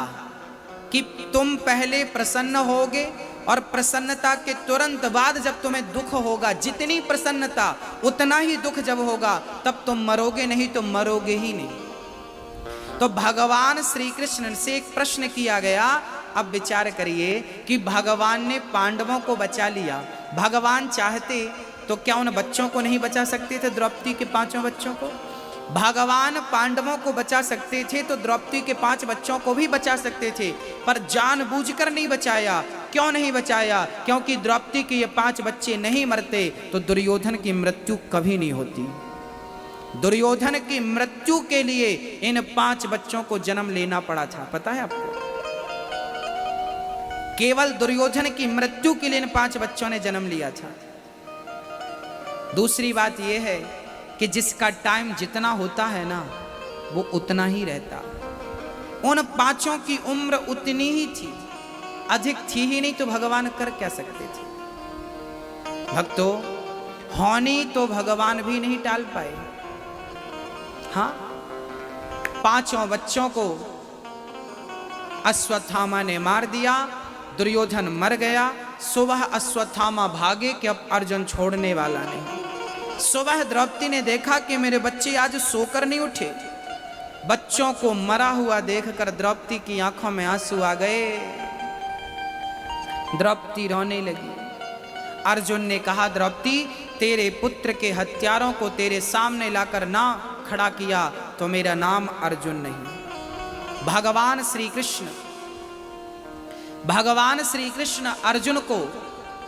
कि तुम पहले प्रसन्न होगे और प्रसन्नता के तुरंत बाद जब तुम्हें दुख होगा, जितनी प्रसन्नता उतना ही दुख जब होगा, तब तुम मरोगे, नहीं तो मरोगे ही नहीं। तो भगवान श्री कृष्ण से एक प्रश्न किया गया। अब विचार करिए कि भगवान ने पांडवों को बचा लिया, भगवान चाहते तो क्या उन बच्चों को नहीं बचा सकते थे, द्रौपदी के पांचों बच्चों को? भगवान पांडवों को बचा सकते थे तो द्रौपदी के 5 बच्चों को भी बचा सकते थे, पर जानबूझकर नहीं बचाया। क्यों नहीं बचाया? क्योंकि द्रौपदी के ये 5 बच्चे नहीं मरते तो दुर्योधन की मृत्यु कभी नहीं होती। दुर्योधन की मृत्यु के लिए इन 5 बच्चों को जन्म लेना पड़ा था, पता है आपको? केवल दुर्योधन की मृत्यु के लिए इन 5 बच्चों ने जन्म लिया था। दूसरी बात यह है कि जिसका टाइम जितना होता है ना, वो उतना ही रहता। उन 5 की उम्र उतनी ही थी, अधिक थी ही नहीं, तो भगवान कर क्या सकते थे? भक्तों, होनी तो भगवान भी नहीं टाल पाए। हाँ, 5 बच्चों को अश्वत्थामा ने मार दिया, दुर्योधन मर गया। सुबह अश्वत्थामा भागे कि अब अर्जुन छोड़ने वाला नहीं। सुबह द्रौपदी ने देखा कि मेरे बच्चे आज सोकर नहीं उठे। बच्चों को मरा हुआ देखकर द्रौपदी की आंखों में आंसू आ गए। द्रौपदी रोने लगी। अर्जुन ने कहा, द्रौपदी तेरे पुत्र के हत्यारों को तेरे सामने लाकर ना खड़ा किया तो मेरा नाम अर्जुन नहीं। भगवान श्री कृष्ण अर्जुन को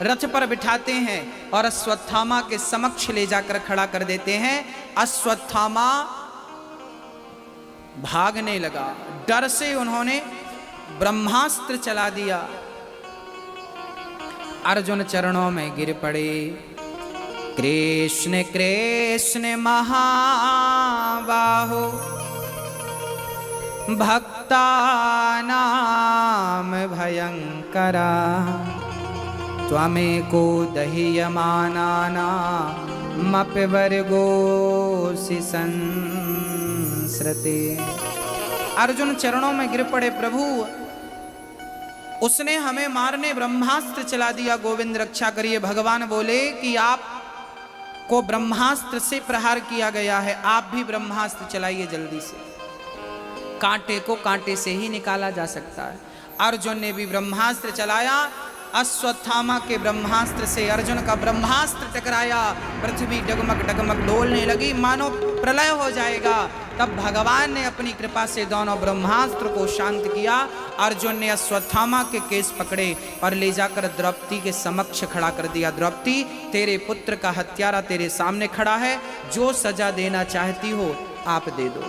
रथ पर बिठाते हैं और अश्वत्थामा के समक्ष ले जाकर खड़ा कर देते हैं। अश्वत्थामा भागने लगा, डर से उन्होंने ब्रह्मास्त्र चला दिया। अर्जुन चरणों में गिर पड़े। कृष्ण कृष्ण महाबाहो भक्तानां भयंकरा त्वमेको दह्यमानानामपि वर्गोऽसि संसृते। अर्जुन चरणों में गिर पड़े, प्रभु उसने हमें मारने ब्रह्मास्त्र चला दिया, गोविंद रक्षा करिए। भगवान बोले कि आप को ब्रह्मास्त्र से प्रहार किया गया है, आप भी ब्रह्मास्त्र चलाइए जल्दी से। कांटे को कांटे से ही निकाला जा सकता है। अर्जुन ने भी ब्रह्मास्त्र चलाया। अश्वत्थामा के ब्रह्मास्त्र से अर्जुन का ब्रह्मास्त्र टकराया। पृथ्वी डगमग डगमग डोलने लगी, मानो प्रलय हो जाएगा। तब भगवान ने अपनी कृपा से दोनों ब्रह्मास्त्र को शांत किया। अर्जुन ने अश्वत्थामा के केस पकड़े और ले जाकर द्रौपदी के समक्ष खड़ा कर दिया। द्रौपदी, तेरे पुत्र का हत्यारा तेरे सामने खड़ा है, जो सजा देना चाहती हो आप दे दो।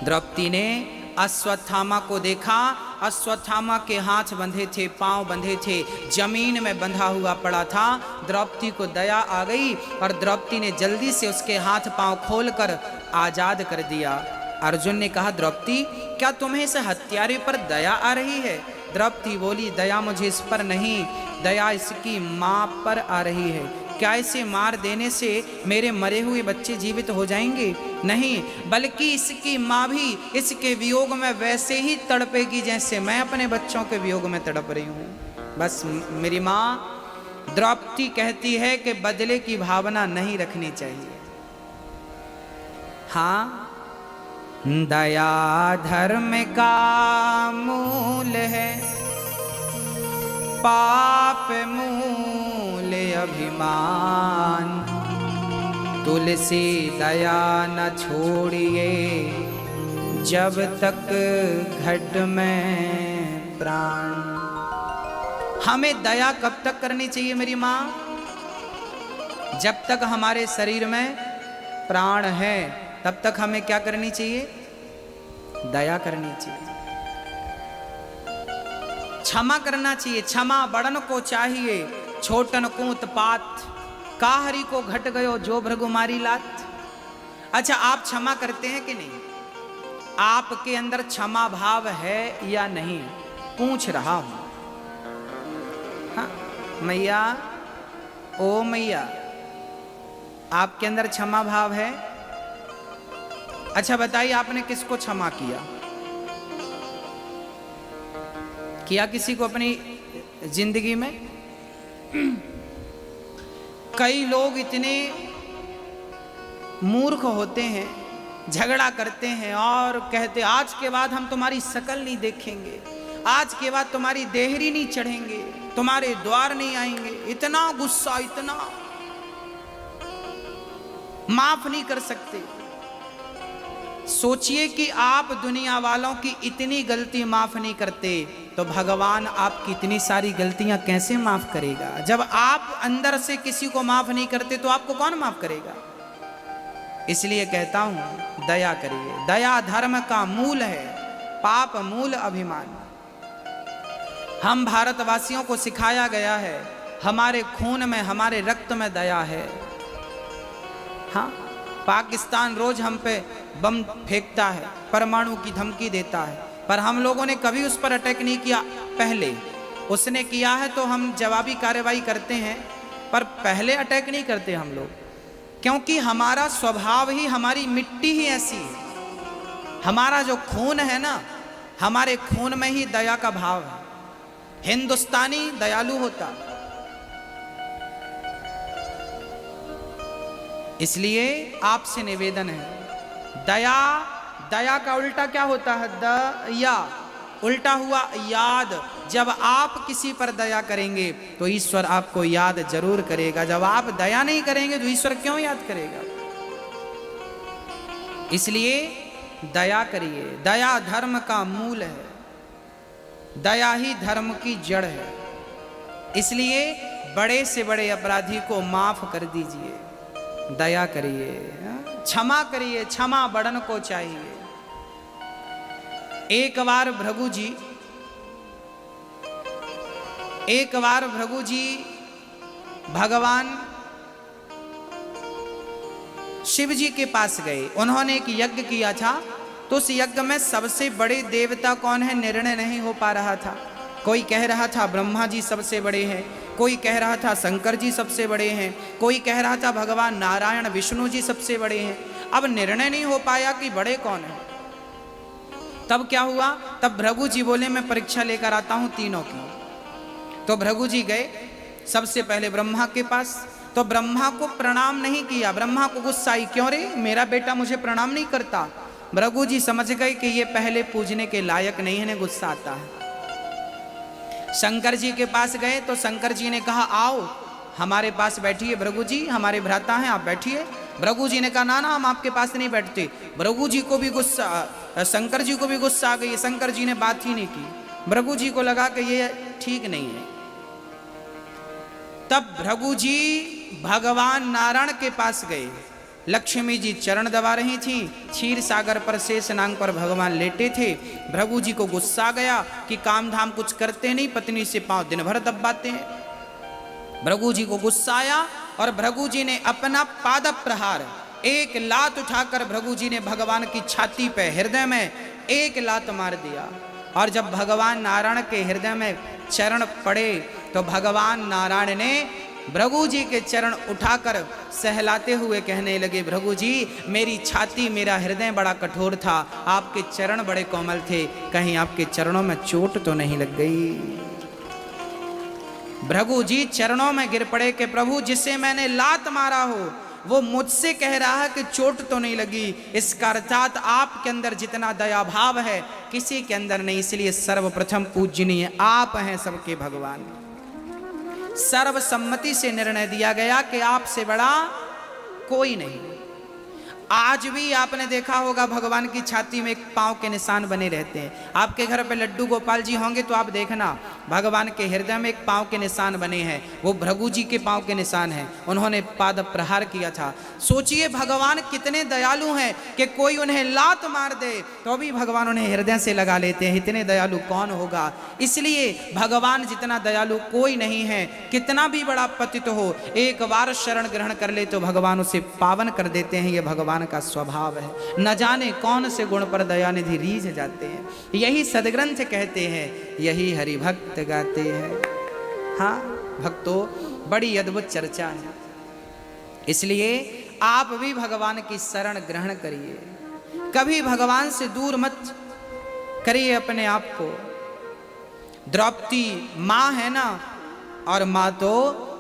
द्रौपदी ने अश्वत्थामा को देखा। अश्वत्थामा के हाथ बंधे थे, पांव बंधे थे, जमीन में बंधा हुआ पड़ा था। द्रौपदी को दया आ गई और द्रौपदी ने जल्दी से उसके हाथ पांव खोलकर आजाद कर दिया। अर्जुन ने कहा, द्रौपदी क्या तुम्हें इस हत्यारे पर दया आ रही है? द्रौपदी बोली, दया मुझे इस पर नहीं, दया इसकी माँ पर आ रही है। क्या इसे मार देने से मेरे मरे हुए बच्चे जीवित हो जाएंगे? नहीं, बल्कि इसकी माँ भी इसके वियोग में वैसे ही तड़पेगी जैसे मैं अपने बच्चों के वियोग में तड़प रही हूँ। बस मेरी माँ द्रौपदी कहती है कि बदले की भावना नहीं रखनी चाहिए। हाँ, दया धर्म का मूल है, पाप मूल अभिमान। तुलसी दया न छोड़िए, जब तक घट में प्राण। हमें दया कब तक करनी चाहिए मेरी माँ? जब तक हमारे शरीर में प्राण है तब तक हमें क्या करनी चाहिए? दया करनी चाहिए, क्षमा करना चाहिए। क्षमा बड़न को चाहिए, छोटन को उत्पात, काहरी को घट गयो जो भृगुमारी लात। अच्छा, आप क्षमा करते हैं कि नहीं? आपके अंदर क्षमा भाव है या नहीं? पूछ रहा हूं। हाँ मैया, ओ मैया, आपके अंदर क्षमा भाव है? अच्छा बताइए, आपने किसको क्षमा किया? किया किसी को अपनी जिंदगी में? कई लोग इतने मूर्ख होते हैं, झगड़ा करते हैं और कहते आज के बाद हम तुम्हारी शकल नहीं देखेंगे, आज के बाद तुम्हारी देहरी नहीं चढ़ेंगे, तुम्हारे द्वार नहीं आएंगे। इतना गुस्सा, इतना माफ नहीं कर सकते। सोचिए कि आप दुनिया वालों की इतनी गलती माफ नहीं करते तो भगवान आपकी इतनी सारी गलतियां कैसे माफ करेगा? जब आप अंदर से किसी को माफ नहीं करते तो आपको कौन माफ करेगा? इसलिए कहता हूं, दया करिए। दया धर्म का मूल है, पाप मूल अभिमान। हम भारतवासियों को सिखाया गया है, हमारे खून में, हमारे रक्त में दया है। हाँ, पाकिस्तान रोज हम पे बम फेंकता है, परमाणु की धमकी देता है, पर हम लोगों ने कभी उस पर अटैक नहीं किया। पहले उसने किया है तो हम जवाबी कार्रवाई करते हैं, पर पहले अटैक नहीं करते हम लोग, क्योंकि हमारा स्वभाव ही, हमारी मिट्टी ही ऐसी है। हमारा जो खून है ना, हमारे खून में ही दया का भाव है। हिंदुस्तानी दयालु होता। इसलिए आपसे निवेदन है, दया, दया का उल्टा क्या होता है? दया, उल्टा हुआ याद। जब आप किसी पर दया करेंगे तो ईश्वर आपको याद जरूर करेगा। जब आप दया नहीं करेंगे तो ईश्वर क्यों याद करेगा? इसलिए दया करिए। दया धर्म का मूल है, दया ही धर्म की जड़ है। इसलिए बड़े से बड़े अपराधी को माफ कर दीजिए, दया करिए, क्षमा करिए। क्षमा बड़न को चाहिए। एक बार भृगु जी भगवान शिव जी के पास गए। उन्होंने एक यज्ञ किया था, तो उस यज्ञ में सबसे बड़े देवता कौन है निर्णय नहीं हो पा रहा था। कोई कह रहा था ब्रह्मा जी सबसे बड़े हैं, कोई कह रहा था शंकर जी सबसे बड़े हैं, कोई कह रहा था भगवान नारायण विष्णु जी सबसे बड़े हैं। अब निर्णय नहीं हो पाया कि बड़े कौन है। तब क्या हुआ? तब भृगु जी बोले मैं परीक्षा लेकर आता हूं तीनों की। तो भृगु जी गए सबसे पहले ब्रह्मा के पास, तो ब्रह्मा को प्रणाम नहीं किया। ब्रह्मा को गुस्सा आई, क्यों रे मेरा बेटा मुझे प्रणाम नहीं करता। भृगु जी समझ गए कि ये पहले पूजने के लायक नहीं है, गुस्सा आता है। शंकर जी के पास गए तो शंकर जी ने कहा आओ हमारे पास बैठिए, भृगु जी हमारे भ्राता हैं, आप बैठिए। भृगु जी ने कहा ना ना, हम आपके पास नहीं बैठते। भृगु जी को भी गुस्सा, शंकर जी को भी गुस्सा आ गई। शंकर जी ने बात ही नहीं की। भृगु जी को लगा कि ये ठीक नहीं है। तब भृगु जी भगवान नारायण के पास गए। लक्ष्मी जी चरण दबा रही थी, क्षीर सागर पर शेष नांग पर भगवान लेटे थे। भृगु जी को गुस्सा आ गया कि काम धाम कुछ करते नहीं, पत्नी से पांव दिन भर दबाते हैं। भृगु जी को गुस्सा आया और भृगु जी ने अपना पाद प्रहार, एक लात उठाकर भृगु जी ने भगवान की छाती पे, हृदय में एक लात मार दिया। और जब भगवान नारायण के हृदय में चरण पड़े तो भगवान नारायण ने भृगु जी के चरण उठाकर सहलाते हुए कहने लगे, भृगु जी मेरी छाती, मेरा हृदय बड़ा कठोर था, आपके चरण बड़े कोमल थे, कहीं आपके चरणों में चोट तो नहीं लग गई। भृगु जी चरणों में गिर पड़े कि प्रभु जिसे मैंने लात मारा हो वो मुझसे कह रहा है कि चोट तो नहीं लगी। इसका अर्थात आपके अंदर जितना दया भाव है किसी के अंदर नहीं, इसलिए सर्वप्रथम पूजनीय आप हैं सबके भगवान। सर्वसम्मति से निर्णय दिया गया कि आपसे बड़ा कोई नहीं। आज भी आपने देखा होगा भगवान की छाती में एक पांव के निशान बने रहते हैं। आपके घर पे लड्डू गोपाल जी होंगे तो आप देखना भगवान के हृदय में एक पांव के निशान बने हैं। वो भृगु जी के पांव के निशान हैं, उन्होंने पाद प्रहार किया था। सोचिए भगवान कितने दयालु हैं कि कोई उन्हें लात मार दे तो भी भगवान उन्हें हृदय से लगा लेते हैं। इतने दयालु कौन होगा। इसलिए भगवान जितना दयालु कोई नहीं है। कितना भी बड़ा पतित हो, एक बार शरण ग्रहण कर ले तो भगवान उसे पावन कर देते हैं। ये भगवान का स्वभाव है। न जाने कौन से गुण पर दयानिधि रीझ जाते हैं। यही सदग्रंथ कहते हैं, यही हरि भक्त गाते हैं। हाँ भक्तों, बड़ी अद्भुत चर्चा है। इसलिए आप भी भगवान की शरण ग्रहण करिए। कभी भगवान से दूर मत करिए अपने आप को। द्रौपदी माँ है ना, और माँ तो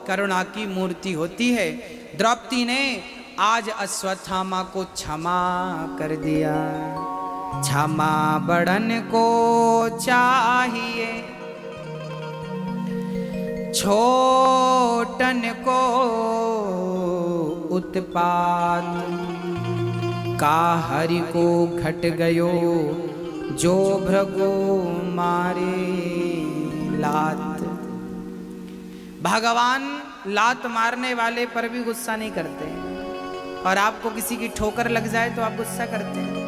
करुणा की मूर्ति होती है। द्रौपदी ने आज अश्वत्थामा को क्षमा कर दिया। क्षमा बड़न को चाहिए, छोटन को उत्पात। का हरि को घट गयो जो भृगु मारे लात। भगवान लात मारने वाले पर भी गुस्सा नहीं करते, और आपको किसी की ठोकर लग जाए तो आप गुस्सा करते हैं।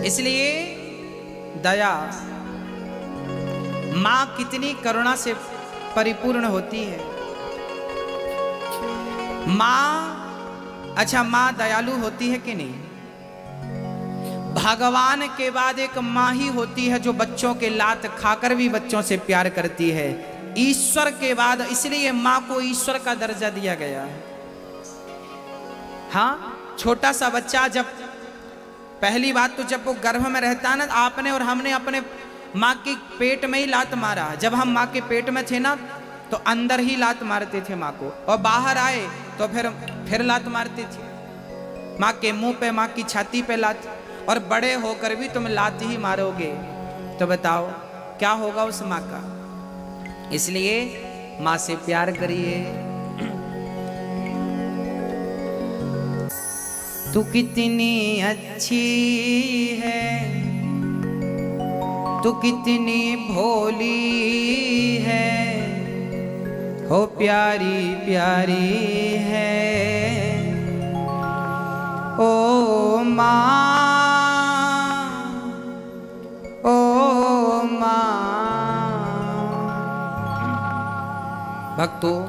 इसलिए दया, मां कितनी करुणा से परिपूर्ण होती है। मां, अच्छा मां दयालु होती है कि नहीं? भगवान के बाद एक मां ही होती है जो बच्चों के लात खाकर भी बच्चों से प्यार करती है। ईश्वर के बाद इसलिए मां को ईश्वर का दर्जा दिया गया है। हाँ, छोटा सा बच्चा जब, पहली बात तो जब वो गर्भ में रहता है ना, आपने और हमने अपने माँ के पेट में ही लात मारा। जब हम माँ के पेट में थे ना तो अंदर ही लात मारते थे माँ को, और बाहर आए तो फिर लात मारते थे। माँ के मुंह पे, माँ की छाती पे लात। और बड़े होकर भी तुम लात ही मारोगे तो बताओ क्या होगा उस माँ का। इसलिए माँ से प्यार करिए। तू कितनी अच्छी है, तू कितनी भोली है, हो प्यारी प्यारी है ओ माँ, ओ माँ। भक्तों,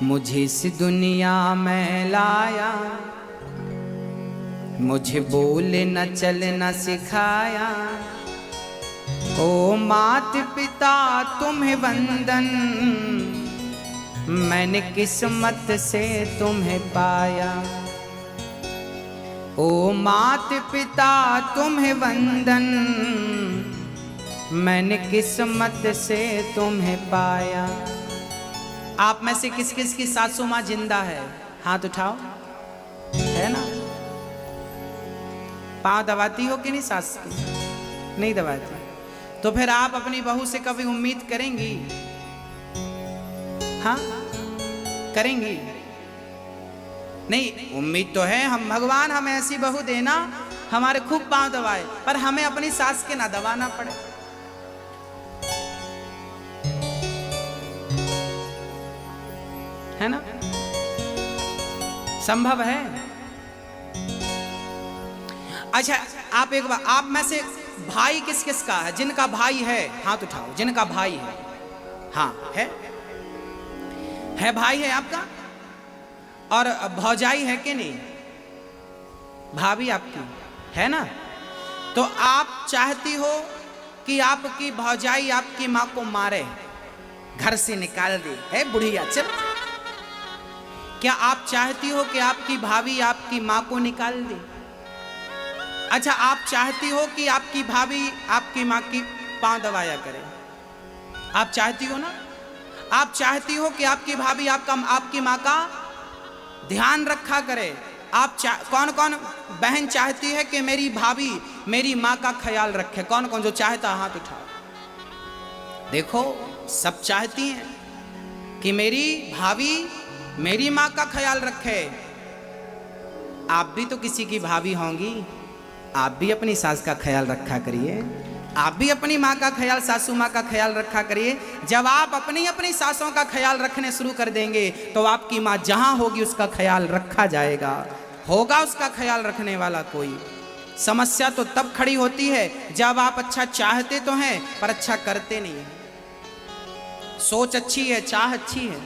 मुझे इस दुनिया में लाया, मुझे बोले न चलना सिखाया। ओ मात पिता तुम्हें वंदन, मैंने किस्मत से तुम्हें पाया। ओ मात पिता तुम्हें वंदन, मैंने किस्मत से तुम्हें पाया। आप में से किस किस की सासू माँ जिंदा है? हाथ उठाओ। है ना? पाँव दबाती हो कि नहीं सास की? नहीं दबाती। तो फिर आप अपनी बहू से कभी उम्मीद करेंगी? हाँ, करेंगी? नहीं, उम्मीद तो है हम भगवान हमें ऐसी बहू देना हमारे खूब पाँव दबाए, पर हमें अपनी सास के ना दबाना पड़े। है ना? संभव है? अच्छा, आप एक बार, आप में से भाई किस किस का है? जिनका भाई है हाथ उठाओ। जिनका भाई है, हाँ है भाई है आपका? और भौजाई है कि नहीं? भाभी आपकी है ना? तो आप चाहती हो कि आपकी भौजाई आपकी माँ को मारे, घर से निकाल दे, है बुढ़िया चल। क्या आप चाहती हो कि आपकी भाभी आपकी माँ को निकाल दे? अच्छा, आप चाहती हो कि आपकी भाभी आपकी माँ की पाँव दबाया करे? आप चाहती हो ना? आप चाहती हो कि आपकी भाभी आपकी माँ का ध्यान रखा करे? आप कौन कौन बहन चाहती है कि मेरी भाभी मेरी माँ का ख्याल रखे? कौन कौन जो चाहता हाथ उठाओ। देखो, सब चाहती हैं कि मेरी भाभी मेरी माँ का ख्याल रखे। आप भी तो किसी की भाभी होंगी, आप भी अपनी सास का ख्याल रखा करिए, आप भी अपनी माँ का ख्याल, सासू माँ का ख्याल रखा करिए। जब आप अपनी अपनी सासों का ख्याल रखने शुरू कर देंगे तो आपकी माँ जहाँ होगी उसका ख्याल रखा जाएगा, होगा उसका ख्याल रखने वाला कोई। समस्या तो तब खड़ी होती है जब आप अच्छा चाहते तो हैं पर अच्छा करते नहीं हैं। सोच अच्छी है, चाह अच्छी है,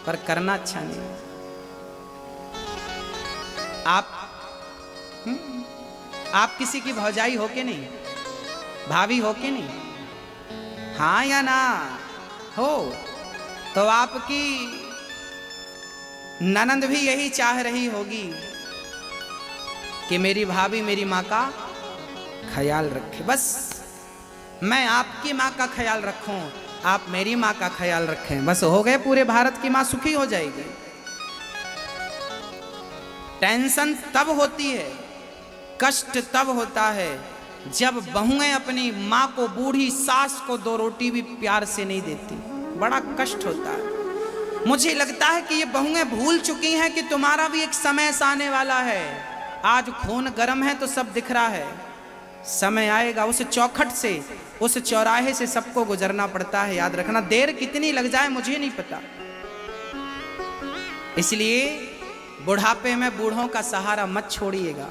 पर करना अच्छा नहीं है। आप किसी की भौजाई हो के नहीं, भाभी हो के नहीं, हाँ या ना हो, तो आपकी ननंद भी यही चाह रही होगी कि मेरी भाभी मेरी माँ का ख्याल रखे। बस मैं आपकी माँ का ख्याल रखूं, आप मेरी माँ का ख्याल रखें, बस हो गए, पूरे भारत की माँ सुखी हो जाएगी। टेंशन तब होती है, कष्ट तब होता है जब बहुएं अपनी माँ को, बूढ़ी सास को 2 रोटी भी प्यार से नहीं देती, बड़ा कष्ट होता है। मुझे लगता है कि ये बहुएं भूल चुकी हैं कि तुम्हारा भी एक समय ऐसा आने वाला है। आज खून गर्म है तो सब दिख रहा है, समय आएगा, उस चौखट से, उस चौराहे से सबको गुजरना पड़ता है, याद रखना। देर कितनी लग जाए मुझे नहीं पता, इसलिए बुढ़ापे में बूढ़ों का सहारा मत छोड़िएगा।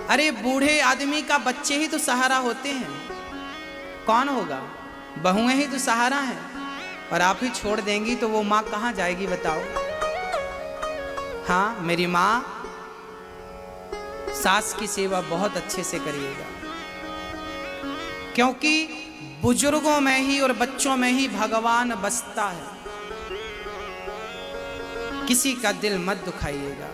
अरे बूढ़े आदमी का बच्चे ही तो सहारा होते हैं, कौन होगा? बहुएं ही तो सहारा हैं। और आप ही छोड़ देंगी तो वो माँ कहाँ जाएगी बताओ? हाँ, मेरी माँ, सास की सेवा बहुत अच्छे से करिएगा, क्योंकि बुजुर्गों में ही और बच्चों में ही भगवान बसता है। किसी का दिल मत दुखाइएगा,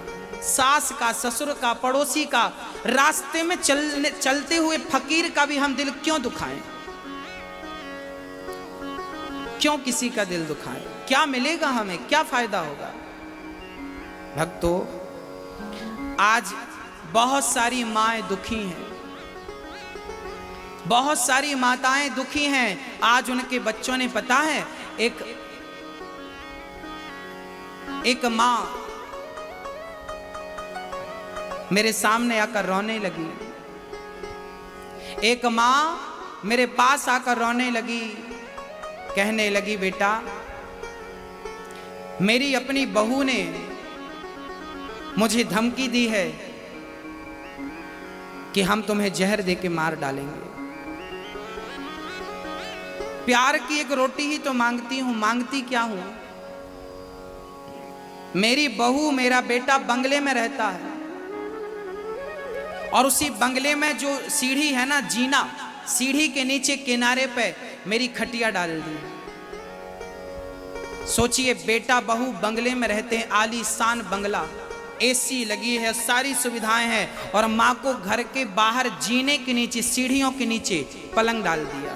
सास का, ससुर का, पड़ोसी का, रास्ते में चलते हुए फकीर का भी हम दिल क्यों दुखाएं? क्यों किसी का दिल दुखाएं? क्या मिलेगा हमें, क्या फायदा होगा? भक्तों, आज बहुत सारी माएं दुखी हैं, बहुत सारी माताएं दुखी हैं। आज उनके बच्चों ने, पता है, एक मां मेरे सामने आकर रोने लगी, एक मां मेरे पास आकर रोने लगी, कहने लगी, बेटा, मेरी अपनी बहू ने मुझे धमकी दी है कि हम तुम्हें जहर देके मार डालेंगे। प्यार की एक रोटी ही तो मांगती हूं, मांगती क्या हूं? मेरी बहू, मेरा बेटा बंगले में रहता है और उसी बंगले में जो सीढ़ी है ना, जीना, सीढ़ी के नीचे किनारे पे मेरी खटिया डाल दी। सोचिए, बेटा बहू बंगले में रहते हैं, आलीशान बंगला, एसी लगी है, सारी सुविधाएं हैं, और माँ को घर के बाहर जीने के नीचे, सीढ़ियों के नीचे पलंग डाल दिया।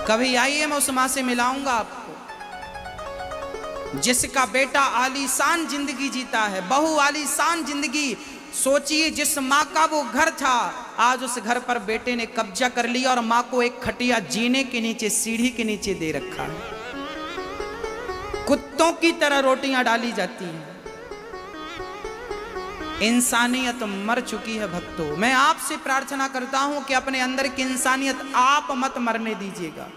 कभी आइए, मैं उस माँ से मिलाऊंगा आपको, जिसका बेटा आलीशान जिंदगी जीता है, बहू आलीशान जिंदगी। सोचिए, जिस माँ का वो घर था, आज उस घर पर बेटे ने कब्जा कर लिया और माँ को एक खटिया जीने के नीचे, सीढ़ी के नीचे दे रखा है। कुत्तों की तरह रोटियां डाली जाती हैं। इंसानियत मर चुकी है भक्तों। मैं आपसे प्रार्थना करता हूं कि अपने अंदर की इंसानियत आप मत मरने दीजिएगा।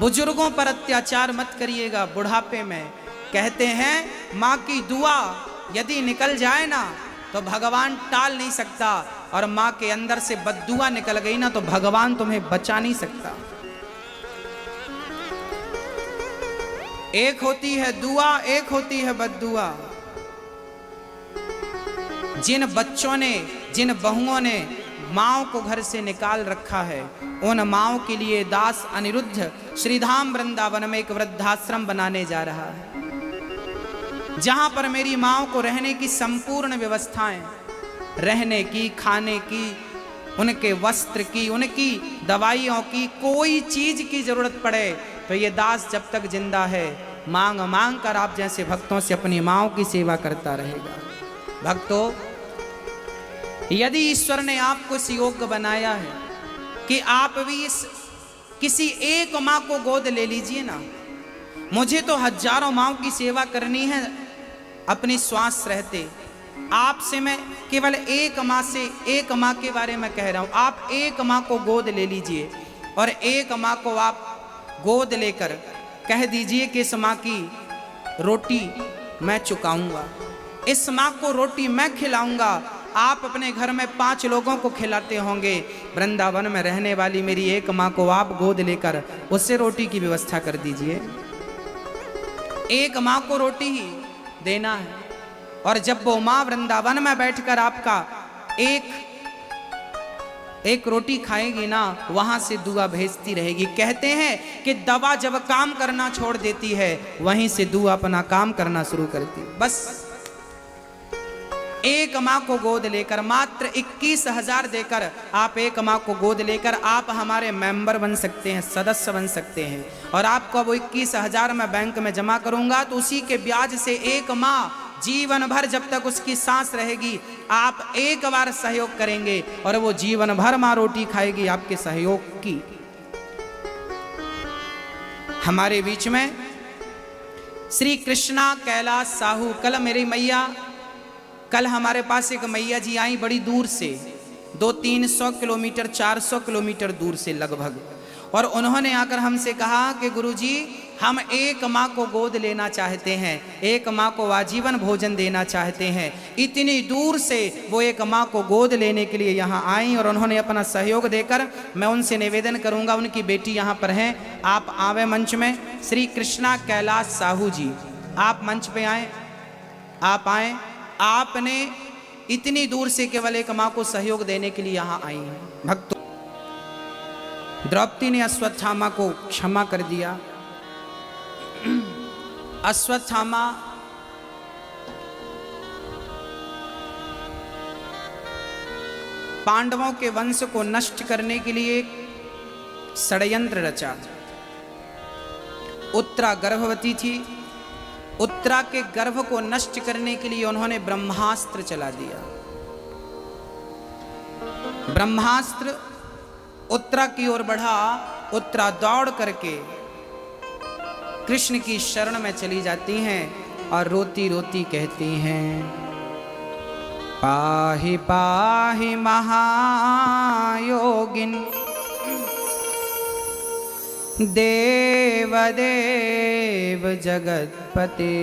बुजुर्गों पर अत्याचार मत करिएगा बुढ़ापे में। कहते हैं, माँ की दुआ यदि निकल जाए ना तो भगवान टाल नहीं सकता, और माँ के अंदर से बद्दुआ निकल गई ना तो भगवान तुम्हें बचा नहीं सकता। एक होती है दुआ, एक होती है बद्दुआ। जिन बच्चों ने, जिन बहुओं ने माँओं को घर से निकाल रखा है, उन माँओं के लिए दास अनिरुद्ध श्रीधाम वृंदावन में एक वृद्धाश्रम बनाने जा रहा है, जहां पर मेरी माँओं को रहने की संपूर्ण व्यवस्थाएं, रहने की, खाने की, उनके वस्त्र की, उनकी दवाइयों की, कोई चीज की जरूरत पड़े तो ये दास जब तक जिंदा है मांग मांग कर आप जैसे भक्तों से अपनी माँओं की सेवा करता रहेगा। भक्तों, यदि ईश्वर ने आपको इस योग्य बनाया है कि आप भी इस किसी एक माँ को गोद ले लीजिए ना। मुझे तो हजारों माँओं की सेवा करनी है अपनी श्वास रहते। आपसे मैं केवल एक माँ के बारे में कह रहा हूं। आप एक माँ को गोद ले लीजिए और एक माँ को आप गोद लेकर कह दीजिए कि इस माँ की रोटी मैं चुकाऊंगा, इस माँ को रोटी मैं खिलाऊंगा। आप अपने घर में 5 लोगों को खिलाते होंगे, वृंदावन में रहने वाली मेरी एक माँ को आप गोद लेकर उससे रोटी की व्यवस्था कर दीजिए। एक माँ को रोटी ही देना है। और जब वो माँ वृंदावन में बैठकर आपका एक रोटी खाएगी ना, वहां से दुआ भेजती रहेगी। कहते हैं कि दवा जब काम करना छोड़ देती है, वहीं से दुआ अपना काम करना शुरू करती है। बस एक माँ को गोद लेकर मात्र 21,000 देकर आप एक माँ को गोद लेकर आप हमारे मेंबर बन सकते हैं, सदस्य बन सकते हैं। और आपको वो 21,000 मैं बैंक में जमा करूंगा तो उसी के ब्याज से एक माँ जीवन भर, जब तक उसकी सांस रहेगी, आप एक बार सहयोग करेंगे और वो जीवन भर माँ रोटी खाएगी आपके सहयोग की। हमारे बीच में श्री कृष्णा कैलाश साहू, कल हमारे पास एक मैया जी आई बड़ी दूर से, 200-300 किलोमीटर 400 किलोमीटर दूर से लगभग। और उन्होंने आकर हमसे कहा कि गुरुजी हम एक माँ को गोद लेना चाहते हैं, एक माँ को आजीवन भोजन देना चाहते हैं। इतनी दूर से वो एक माँ को गोद लेने के लिए यहाँ आई और उन्होंने अपना सहयोग देकर, मैं उनसे निवेदन करूँगा, उनकी बेटी यहाँ पर हैं, आप आवे मंच में। श्री कृष्णा कैलाश साहू जी आप मंच पे आए, आप आए। आपने इतनी दूर से केवल एक माँ को सहयोग देने के लिए यहाँ आई हैं। भक्तों, द्रौपदी ने अश्वत्थामा को क्षमा कर दिया। अश्वत्थामा पांडवों के वंश को नष्ट करने के लिए षड्यंत्र रचा। उत्तरा गर्भवती थी, उत्तरा के गर्भ को नष्ट करने के लिए उन्होंने ब्रह्मास्त्र चला दिया। ब्रह्मास्त्र उत्तरा की ओर बढ़ा, उत्तरा दौड़ करके कृष्ण की शरण में चली जाती हैं और रोती रोती कहती हैं, पाहि पाहि महायोगिन देव देव जगत्पते,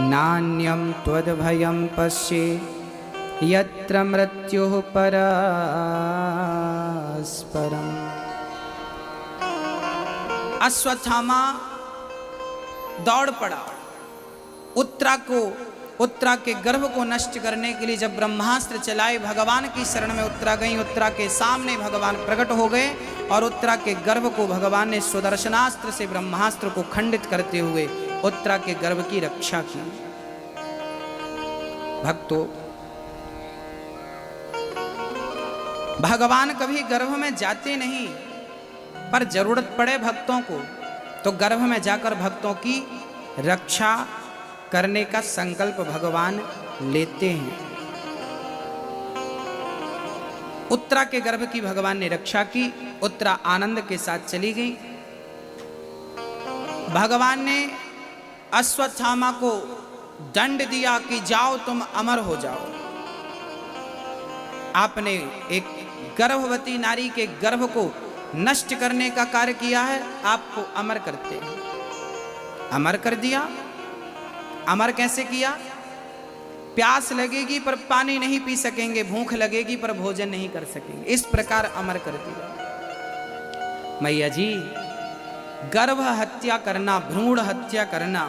नान्यं त्वद्भयं पश्ये यत्र मृत्युः परस्परम्। अश्वत्थामा दौड़ पड़ा उत्तरा के गर्भ को नष्ट करने के लिए। जब ब्रह्मास्त्र चलाए, भगवान की शरण में उत्तरा गई। उत्तरा के सामने भगवान प्रकट हो गए और उत्तरा के गर्भ को भगवान ने सुदर्शनास्त्र से ब्रह्मास्त्र को खंडित करते हुए उत्तरा के गर्भ की रक्षा की। भक्तों, भगवान कभी गर्भ में जाते नहीं, पर जरूरत पड़े भक्तों को तो गर्भ में जाकर भक्तों की रक्षा करने का संकल्प भगवान लेते हैं। उत्तरा के गर्भ की भगवान ने रक्षा की। उत्तरा आनंद के साथ चली गई। भगवान ने अश्वत्थामा को दंड दिया कि जाओ तुम अमर हो जाओ। आपने एक गर्भवती नारी के गर्भ को नष्ट करने का कार्य किया है, आपको अमर करते हैं। अमर कर दिया। अमर कैसे किया? प्यास लगेगी पर पानी नहीं पी सकेंगे, भूख लगेगी पर भोजन नहीं कर सकेंगे, इस प्रकार अमर कर दिया। मैया जी, गर्भ हत्या करना, भ्रूण हत्या करना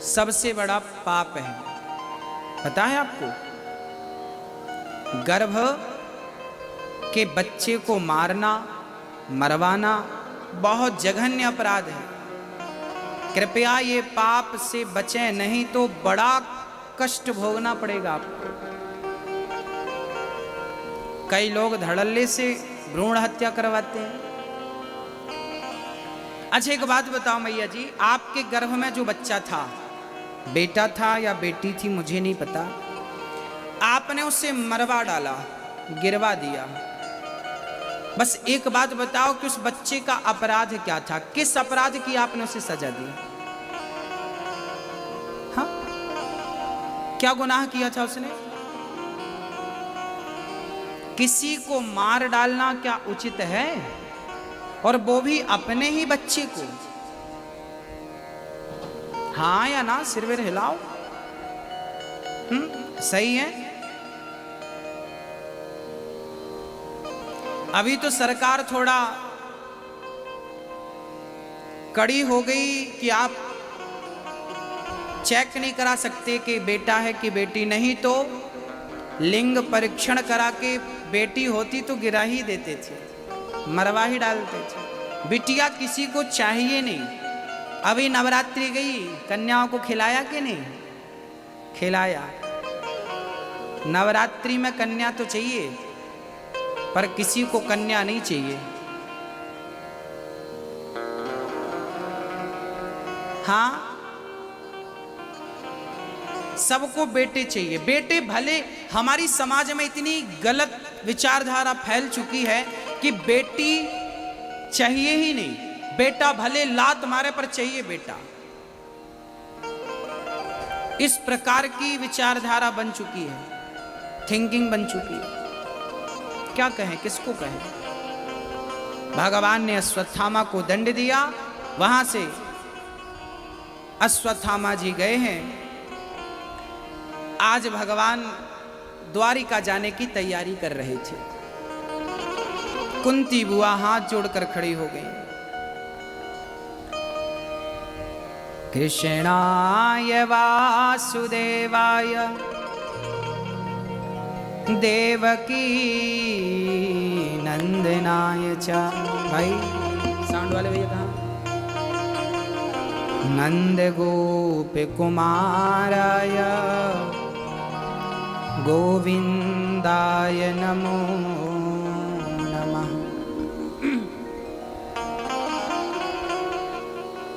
सबसे बड़ा पाप है, पता है आपको? गर्भ के बच्चे को मारना, मरवाना बहुत जघन्य अपराध है। कृपया ये पाप से बचें, नहीं तो बड़ा कष्ट भोगना पड़ेगा आपको। कई लोग धड़ल्ले से भ्रूण हत्या करवाते हैं। अच्छा एक बात बताओ मैया जी, आपके गर्भ में जो बच्चा था, बेटा था या बेटी थी मुझे नहीं पता, आपने उसे मरवा डाला, गिरवा दिया, बस एक बात बताओ कि उस बच्चे का अपराध क्या था? किस अपराध की आपने उसे सजा दी? हाँ, क्या गुनाह किया था उसने? किसी को मार डालना क्या उचित है? और वो भी अपने ही बच्चे को? हाँ या ना? सिर वेर हिलाओ। सही है। अभी तो सरकार थोड़ा कड़ी हो गई कि आप चेक नहीं करा सकते कि बेटा है कि बेटी, नहीं तो लिंग परीक्षण करा के बेटी होती तो गिरा ही देते थे, मरवा ही डालते थे। बिटिया किसी को चाहिए नहीं। अभी नवरात्रि गई, कन्याओं को खिलाया कि नहीं खिलाया? नवरात्रि में कन्या तो चाहिए, पर किसी को कन्या नहीं चाहिए। हाँ, सबको बेटे चाहिए। बेटे भले, हमारी समाज में इतनी गलत विचारधारा फैल चुकी है कि बेटी चाहिए ही नहीं, बेटा भले लात मारे पर चाहिए बेटा। इस प्रकार की विचारधारा बन चुकी है, थिंकिंग बन चुकी है। क्या कहें, किसको कहें? भगवान ने अश्वत्थामा को दंड दिया, वहां से अश्वत्थामा जी गए हैं। आज भगवान द्वारिका जाने की तैयारी कर रहे थे। कुंती बुआ हाथ जोड़कर खड़ी हो गई। कृष्णाय वासुदेवाय देवकी नंदनाय च। भाई साउंड वाले भैया कहाँ? नंद गोप कुमाराय गोविंदाय नमो नमः।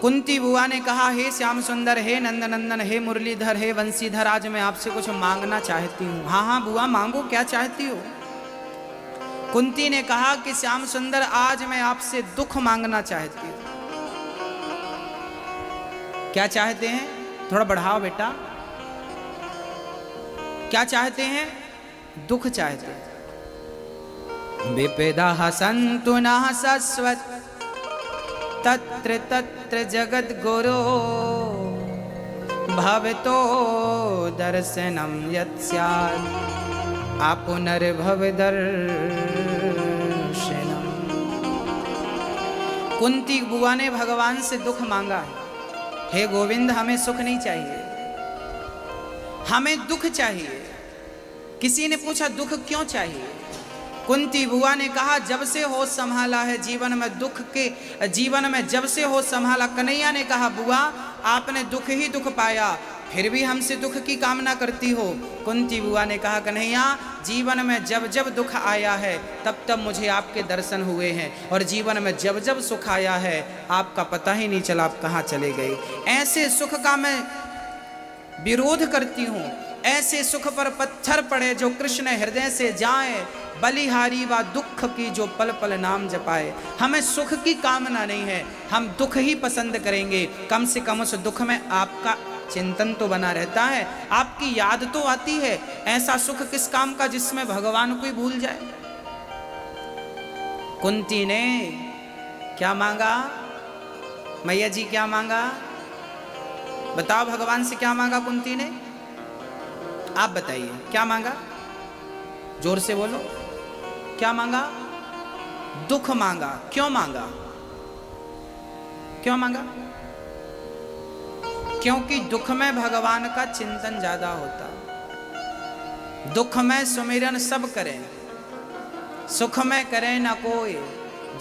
कुंती बुआ ने कहा, हे श्याम सुंदर, हे नंद नंदन, हे मुरलीधर, हे वंशीधर, आज मैं आपसे कुछ मांगना चाहती हूँ। हाँ हाँ बुआ मांगो, क्या चाहती हो? कुंती ने कहा कि श्याम सुंदर, आज मैं आपसे दुख मांगना चाहती हूँ। क्या चाहते हैं? थोड़ा बढ़ाओ बेटा। क्या चाहते हैं? दुख चाहते हैं। विपदा सन्तु नः शश्वत् तत्र तत्र जगद गुरो भवतो दर्शनम यत् स्यात् आपुनर्भव दर्शनम। कुंती बुआ ने भगवान से दुख मांगा। हे गोविंद, हमें सुख नहीं चाहिए, हमें दुख चाहिए। किसी ने पूछा दुख क्यों चाहिए? कुंती बुआ ने कहा, जब से होश संभाला है जीवन में, दुख के जीवन में जब से होश संभाला। कन्हैया ने कहा, बुआ आपने दुख ही दुख पाया, फिर भी हमसे दुख की कामना करती हो। कुंती बुआ ने कहा, कन्हैया जीवन में जब जब दुख आया है तब तब मुझे आपके दर्शन हुए हैं, और जीवन में जब जब सुख आया है आपका पता ही नहीं चला आप कहाँ चले गए। ऐसे सुख का मैं विरोध करती हूँ। ऐसे सुख पर पत्थर पड़े जो कृष्ण हृदय से जाए, बलिहारी व दुख की जो पल पल नाम जपाए। हमें सुख की कामना नहीं है, हम दुख ही पसंद करेंगे। कम से कम उस दुख में आपका चिंतन तो बना रहता है, आपकी याद तो आती है। ऐसा सुख किस काम का जिसमें भगवान को ही भूल जाए। कुंती ने क्या मांगा? मैया जी क्या मांगा? बताओ, भगवान से क्या मांगा कुंती ने? आप बताइए, क्या मांगा? जोर से बोलो, क्या मांगा? दुख मांगा। क्यों मांगा? क्यों मांगा? क्योंकि दुख में भगवान का चिंतन ज्यादा होता। दुख में सुमिरन सब करें, सुख में करें ना कोई।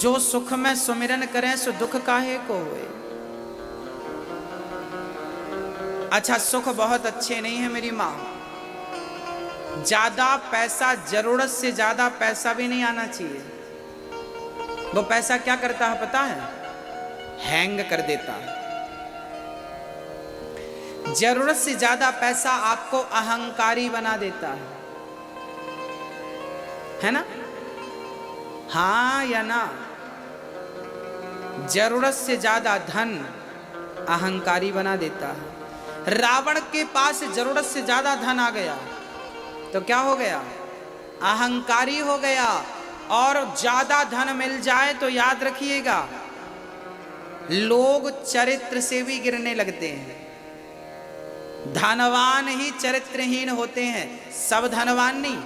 जो सुख में सुमिरन करें सो दुख काहे को होए। अच्छा, सुख बहुत अच्छे नहीं है मेरी माँ। ज्यादा पैसा, जरूरत से ज्यादा पैसा भी नहीं आना चाहिए। वो पैसा क्या करता है पता है? हैंग कर देता है। जरूरत से ज्यादा पैसा आपको अहंकारी बना देता है ना? हाँ या ना? जरूरत से ज्यादा धन अहंकारी बना देता है। रावण के पास जरूरत से ज्यादा धन आ गया तो क्या हो गया? अहंकारी हो गया। और ज्यादा धन मिल जाए तो याद रखिएगा, लोग चरित्र से भी गिरने लगते हैं। धनवान ही चरित्रहीन होते हैं, सब धनवान नहीं।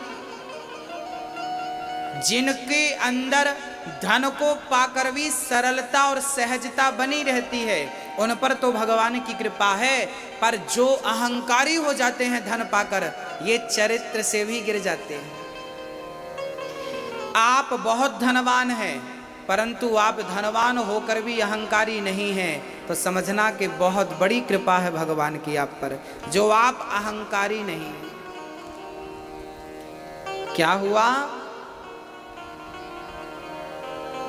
जिनके अंदर धन को पाकर भी सरलता और सहजता बनी रहती है, उन पर तो भगवान की कृपा है। पर जो अहंकारी हो जाते हैं धन पाकर, ये चरित्र से भी गिर जाते हैं। आप बहुत धनवान हैं, परंतु आप धनवान होकर भी अहंकारी नहीं हैं, तो समझना कि बहुत बड़ी कृपा है भगवान की आप पर, जो आप अहंकारी नहीं। क्या हुआ?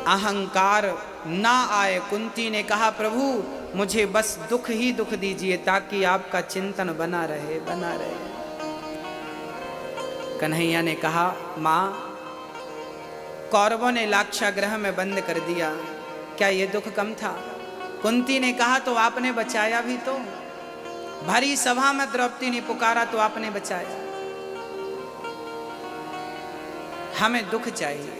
अहंकार ना आए। कुंती ने कहा, प्रभु मुझे बस दुख ही दुख दीजिए, ताकि आपका चिंतन बना रहे, बना रहे। कन्हैया ने कहा, मां, कौरवों ने लाक्षागृह में बंद कर दिया, क्या ये दुख कम था? कुंती ने कहा, तो आपने बचाया भी तो। भरी सभा में द्रौपदी ने पुकारा तो आपने बचाया। हमें दुख चाहिए,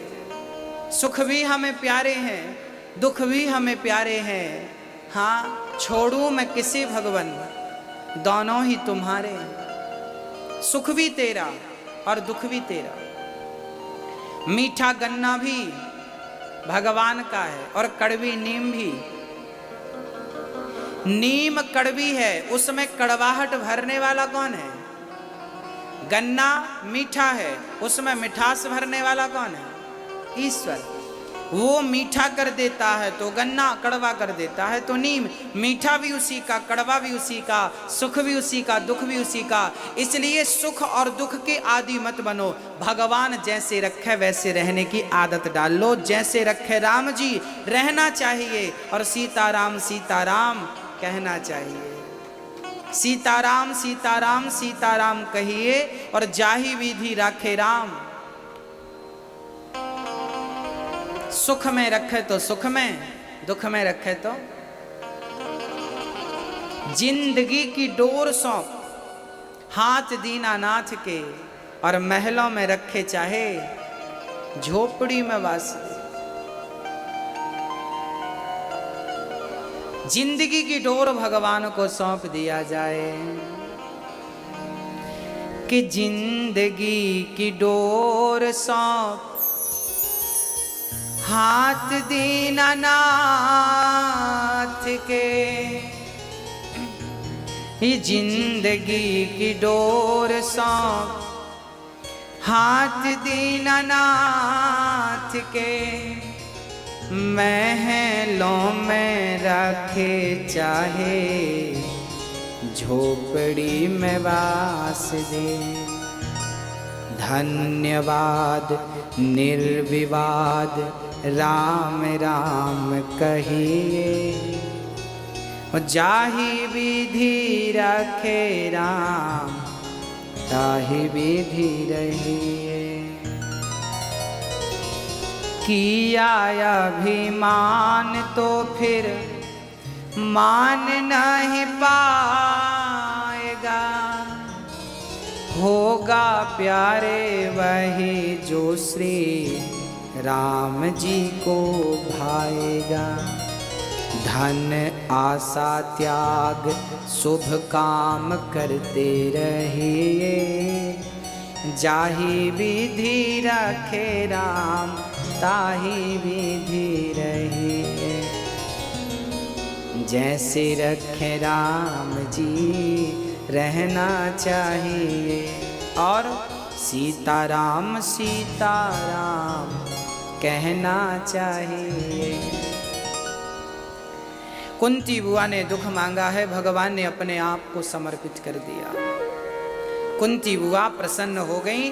सुख भी हमें प्यारे हैं, दुख भी हमें प्यारे हैं। हाँ, छोड़ू मैं किसे भगवन, दोनों ही तुम्हारे। सुख भी तेरा और दुख भी तेरा। मीठा गन्ना भी भगवान का है और कड़वी नीम भी। नीम कड़वी है, उसमें कड़वाहट भरने वाला कौन है? गन्ना मीठा है, उसमें मिठास भरने वाला कौन है? ईश्वर। वो मीठा कर देता है तो गन्ना, कड़वा कर देता है तो नीम। मीठा भी उसी का, कड़वा भी उसी का, सुख भी उसी का, दुख भी उसी का। इसलिए सुख और दुख के आदि मत बनो। भगवान जैसे रखे वैसे रहने की आदत डाल लो। जैसे रखे राम जी रहना चाहिए, और सीताराम सीताराम कहना चाहिए। सीताराम सीताराम सीताराम कहिए, और जाहि विधि राखे राम। सुख में रखे तो सुख में, दुख में रखे तो। जिंदगी की डोर सौंप हाथ दीनानाथ के, और महलों में रखे चाहे झोपड़ी में वास। जिंदगी की डोर भगवान को सौंप दिया जाए, कि जिंदगी की डोर सौंप हाथ दीनानाथ के। ये जिंदगी की डोर सौंप हाथ दीनानाथ के, महलों में रखे चाहे झोपड़ी में वास दे। धन्यवाद निर्विवाद राम राम कहिए, जाहि विधि रखे राम ताहि विधि रहिए। किया अभिमान तो फिर मान नहीं पाएगा, होगा प्यारे वही जो श्री राम जी को भाएगा। धन आशा त्याग शुभ काम करते रहिए, जाहि विधि रखे राम ताहि विधि रहिए। जैसे रखे राम जी रहना चाहिए, और सीताराम सीताराम कहना चाहिए। कुंती बुआ ने दुख मांगा है, भगवान ने अपने आप को समर्पित कर दिया। कुंती बुआ प्रसन्न हो गई।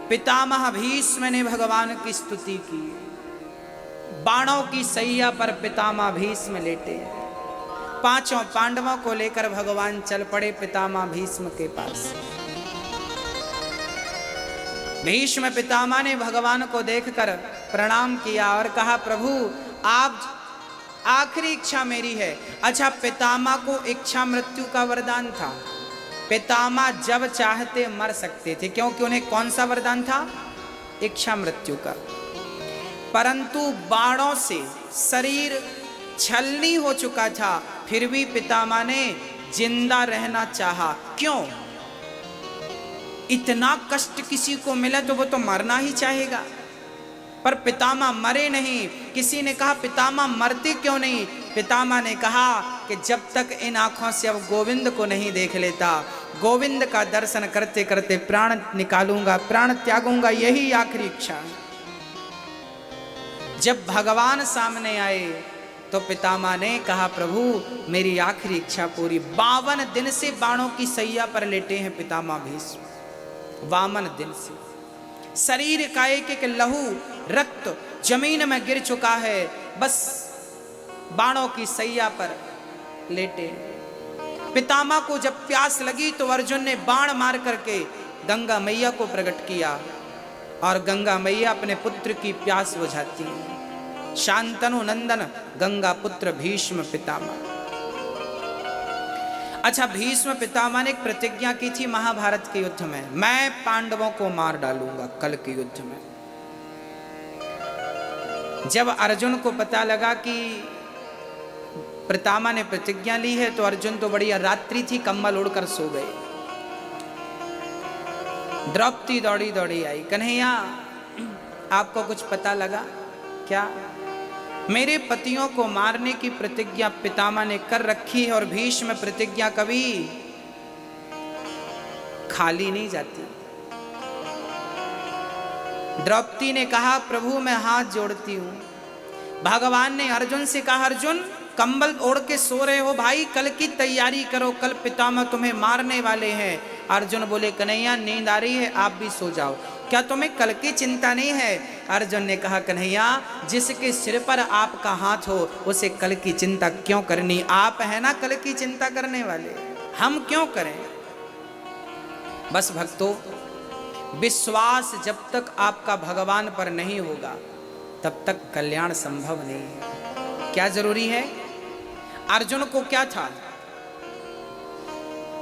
पितामह भीष्म ने भगवान की स्तुति की। बाणों की सैया पर पितामह भीष्म लेटे। पांचों पांडवों को लेकर भगवान चल पड़े पितामह भीष्म के पास। भीष्म पितामह ने भगवान को देखकर प्रणाम किया और कहा, प्रभु आप आखिरी इच्छा मेरी है। अच्छा, पितामह को इच्छा मृत्यु का वरदान था। पितामह जब चाहते मर सकते थे, क्योंकि उन्हें कौन सा वरदान था? इच्छा मृत्यु का। परंतु बाणों से शरीर छलनी हो चुका था, फिर भी पितामह ने जिंदा रहना चाहा। क्यों? इतना कष्ट किसी को मिला तो वो तो मरना ही चाहेगा, पर पितामह मरे नहीं। किसी ने कहा, पितामह मरते क्यों नहीं? पितामह ने कहा कि जब तक इन आंखों से अब गोविंद को नहीं देख लेता, गोविंद का दर्शन करते करते प्राण निकालूंगा, प्राण त्यागूंगा, यही आखिरी इच्छा है। जब भगवान सामने आए तो पितामह ने कहा, प्रभु मेरी आखिरी इच्छा पूरी। 52 दिन से बाणों की सैया पर लेटे हैं पितामह भीष्म, 52 दिन से। शरीर का एक एक लहू रक्त जमीन में गिर चुका है, बस बाणों की सैया पर लेटे। पितामह को जब प्यास लगी तो अर्जुन ने बाण मार करके गंगा मैया को प्रकट किया और गंगा मैया अपने पुत्र की प्यास बुझाती है। शांतनु नंदन गंगा पुत्र भीष्म पितामह। अच्छा, भीष्म पितामह ने एक प्रतिज्ञा की थी महाभारत के युद्ध में, मैं पांडवों को मार डालूंगा कल के युद्ध में। जब अर्जुन को पता लगा कि पितामह ने प्रतिज्ञा ली है तो अर्जुन तो बड़ी रात्रि थी, कंबल उड़कर सो गए। द्रौपदी दौड़ी दौड़ी आई, कन्हैया आपको कुछ पता लगा क्या? मेरे पतियों को मारने की प्रतिज्ञा पितामह ने कर रखी है और भीष्म प्रतिज्ञा कभी खाली नहीं जाती। द्रौपदी ने कहा, प्रभु मैं हाथ जोड़ती हूं। भगवान ने अर्जुन से कहा, अर्जुन कंबल ओढ़ के सो रहे हो भाई, कल की तैयारी करो, कल पितामह तुम्हें मारने वाले हैं। अर्जुन बोले, कन्हैया नींद आ रही है, आप भी सो जाओ, क्या तुम्हें कल की चिंता नहीं है? अर्जुन ने कहा, कन्हैया जिसके सिर पर आपका हाथ हो उसे कल की चिंता क्यों करनी? आप है ना कल की चिंता करने वाले, हम क्यों करें? बस भक्तों, विश्वास जब तक आपका भगवान पर नहीं होगा तब तक कल्याण संभव नहीं है। क्या जरूरी है? अर्जुन को क्या था?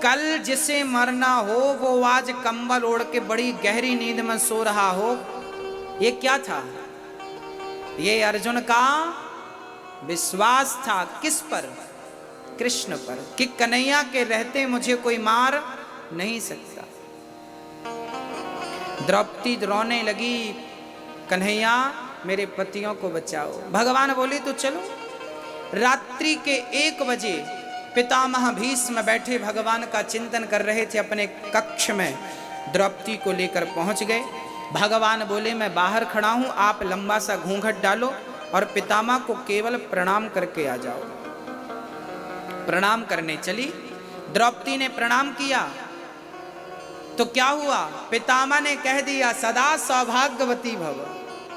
कल जिसे मरना हो वो आज कंबल ओढ़ के बड़ी गहरी नींद में सो रहा हो। ये क्या था? ये अर्जुन का विश्वास था। किस पर? कृष्ण पर, कि कन्हैया के रहते मुझे कोई मार नहीं सकता। द्रौपदी रोने लगी, कन्हैया मेरे पतियों को बचाओ। भगवान बोले, तो चलो। रात्रि के 1 बजे पितामह भीष्म बैठे भगवान का चिंतन कर रहे थे अपने कक्ष में, द्रौपदी को लेकर पहुंच गए। भगवान बोले, मैं बाहर खड़ा हूं, आप लंबा सा घूंघट डालो और पितामह को केवल प्रणाम करके आ जाओ। प्रणाम करने चली। द्रौपदी ने प्रणाम किया तो क्या हुआ? पितामह ने कह दिया, सदा सौभाग्यवती भव,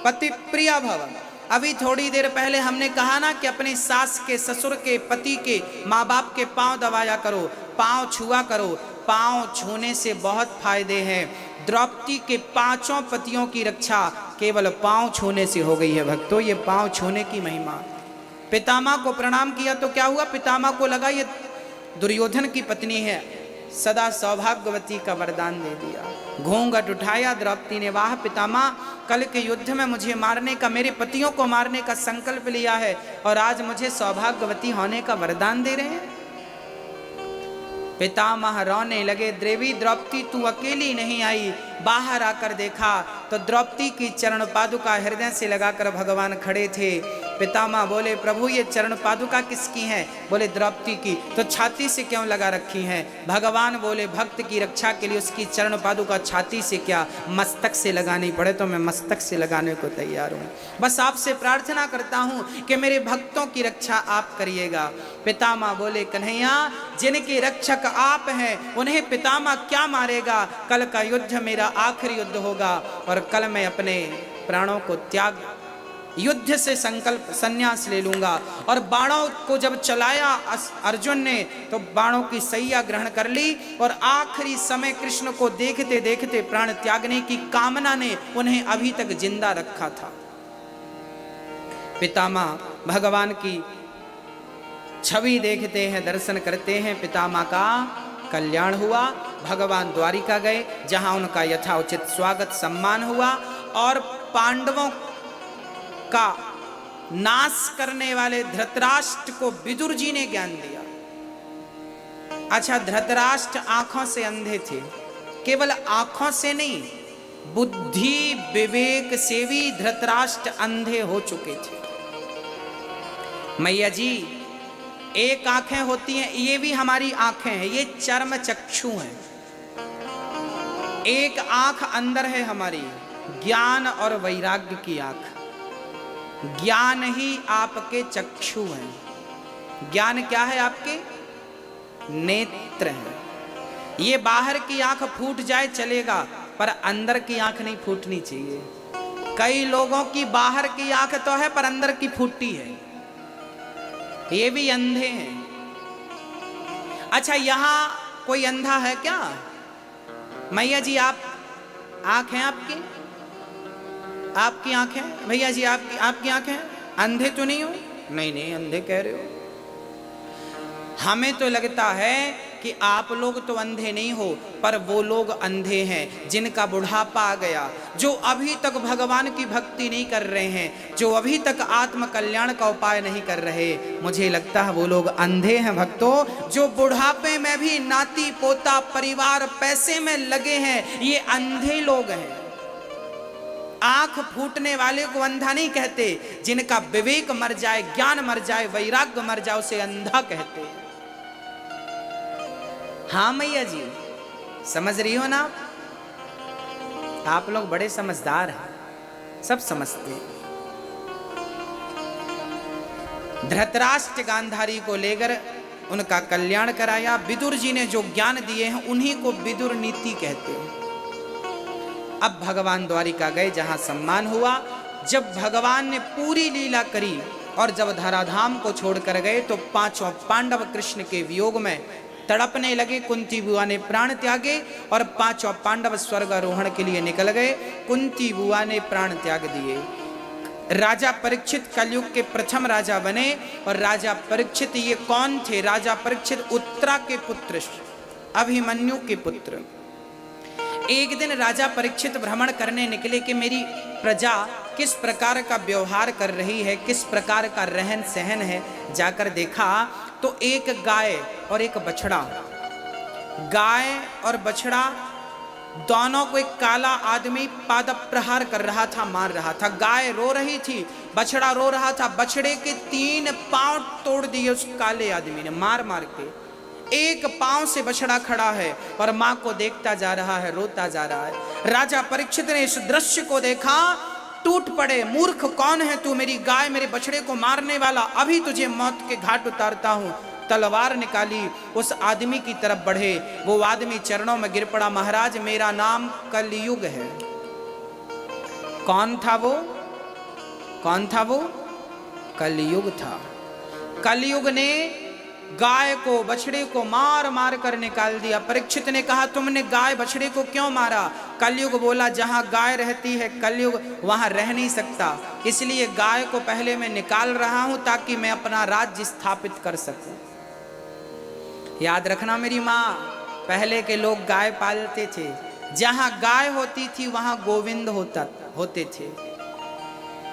पति प्रिया भव। अभी थोड़ी देर पहले हमने कहा ना कि अपनी सास के, ससुर के, पति के, माँ बाप के पांव दबाया करो, पांव छुआ करो। पांव छूने से बहुत फायदे हैं। द्रौपदी के 5 पतियों की रक्षा केवल पांव छूने से हो गई है भक्तों। ये पांव छूने की महिमा। पितामह को प्रणाम किया तो क्या हुआ? पितामह को लगा ये दुर्योधन की पत्नी है, सदा सौभाग्यवती का वरदान दे दिया। घूंघट उठाया द्रौपदी ने, वाह पितामह, कल के युद्ध में मुझे मारने का, मेरे पतियों को मारने का संकल्प लिया है और आज मुझे सौभाग्यवती होने का वरदान दे रहे हैं। पितामह रोने लगे। देवी द्रौपदी तू अकेली नहीं आई। बाहर आकर देखा तो द्रौपदी की चरण पादुका हृदय से लगाकर भगवान खड़े थे। पितामह बोले, प्रभु ये चरण पादुका किसकी हैं? बोले द्रौपदी की। तो छाती से क्यों लगा रखी हैं? भगवान बोले, भक्त की रक्षा के लिए उसकी चरण पादुका छाती से क्या, मस्तक से लगानी पड़े तो मैं मस्तक से लगाने को तैयार हूँ। बस आपसे प्रार्थना करता हूँ कि मेरे भक्तों की रक्षा आप करिएगा। पितामह बोले, कन्हैया जिनके रक्षक आप हैं उन्हें पितामह क्या मारेगा? कल का युद्ध मेरा आखिरी युद्ध होगा और कल मैं अपने प्राणों को त्याग युद्ध से संकल्प संन्यास ले लूंगा। और बाणों को जब चलाया अर्जुन ने तो बाणों की सैया ग्रहण कर ली और आखिरी समय कृष्ण को देखते देखते प्राण त्यागने की कामना ने उन्हें अभी तक जिंदा रखा था। पितामह भगवान की छवि देखते हैं, दर्शन करते हैं, पितामह का कल्याण हुआ। भगवान द्वारिका गए जहां उनका यथाउचित स्वागत सम्मान हुआ और पांडवों का नाश करने वाले धृतराष्ट्र को विदुर जी ने ज्ञान दिया। अच्छा, धृतराष्ट्र आंखों से अंधे थे, केवल आंखों से नहीं, बुद्धि विवेक से भी धृतराष्ट्र अंधे हो चुके थे। मैया जी, एक आंखें होती हैं, ये भी हमारी आंखें हैं, ये चर्म चक्षु हैं। एक आंख अंदर है हमारी, ज्ञान और वैराग्य की आंख। ज्ञान ही आपके चक्षु हैं। ज्ञान क्या है? आपके नेत्र हैं। ये बाहर की आंख फूट जाए चलेगा, पर अंदर की आंख नहीं फूटनी चाहिए। कई लोगों की बाहर की आंख तो है पर अंदर की फूटी है, ये भी अंधे हैं। अच्छा, यहां कोई अंधा है क्या? मैया जी, आप आंख है आपकी? आपकी आंखें? भैया जी, आपकी आंखें? अंधे तो नहीं हो? नहीं नहीं, अंधे कह रहे हो। हमें तो लगता है कि आप लोग तो अंधे नहीं हो, पर वो लोग अंधे हैं जिनका बुढ़ापा आ गया, जो अभी तक भगवान की भक्ति नहीं कर रहे हैं, जो अभी तक आत्म कल्याण का उपाय नहीं कर रहे। मुझे लगता है वो लोग अंधे हैं भक्तों। जो बुढ़ापे में भी नाती पोता परिवार पैसे में लगे हैं, ये अंधे लोग हैं। आंख फूटने वाले को अंधा नहीं कहते, जिनका विवेक मर जाए, ज्ञान मर जाए, वैराग्य मर जाए, उसे अंधा कहते हैं। हाँ मैया जी, समझ रही हो ना? आप लोग बड़े समझदार हैं, सब समझते हैं। धृतराष्ट्र गांधारी को लेकर उनका कल्याण कराया। विदुर जी ने जो ज्ञान दिए हैं उन्हीं को विदुर नीति कहते हैं। अब भगवान द्वारिका गए जहां सम्मान हुआ। जब भगवान ने पूरी लीला करी और जब धराधाम को छोड़कर गए तो पांचों पांडव कृष्ण के वियोग में तड़पने लगे। कुंती बुआ ने प्राण त्यागे और पांचों पांडव स्वर्गारोहण के लिए निकल गए। कुंती बुआ ने प्राण त्याग दिए। राजा परीक्षित कलयुग के प्रथम राजा बने। और राजा परीक्षित ये कौन थे? राजा परीक्षित उत्तरा के पुत्र, अभिमन्यु के पुत्र। एक दिन राजा परीक्षित भ्रमण करने निकले कि मेरी प्रजा किस प्रकार का व्यवहार कर रही है, किस प्रकार का रहन सहन है। जाकर देखा तो एक गाय और एक बछड़ा, गाय और बछड़ा दोनों को एक काला आदमी पाद प्रहार कर रहा था, मार रहा था। गाय रो रही थी, बछड़ा रो रहा था। बछड़े के 3 पांव तोड़ दिए उस काले आदमी ने मार मार के। एक पांव से बछड़ा खड़ा है और मां को देखता जा रहा है, रोता जा रहा है। राजा परीक्षित ने इस दृश्य को देखा, टूट पड़े। मूर्ख कौन है तू? मेरी गाय मेरे बछड़े को मारने वाला, अभी तुझे मौत के घाट उतारता हूं। तलवार निकाली, उस आदमी की तरफ बढ़े। वो आदमी चरणों में गिर पड़ा। महाराज, मेरा नाम कलयुग है। कौन था वो? कौन था वो? कलयुग था। कलयुग ने गाय को बछड़े को मार मार कर निकाल दिया। परीक्षित ने कहा, तुमने गाय बछड़े को क्यों मारा? कलयुग बोला, जहां गाय रहती है कलयुग वहां रह नहीं सकता, इसलिए गाय को पहले मैं निकाल रहा हूं ताकि मैं अपना राज्य स्थापित कर सकूं। याद रखना मेरी माँ, पहले के लोग गाय पालते थे। जहां गाय होती थी वहां गोविंद होते थे।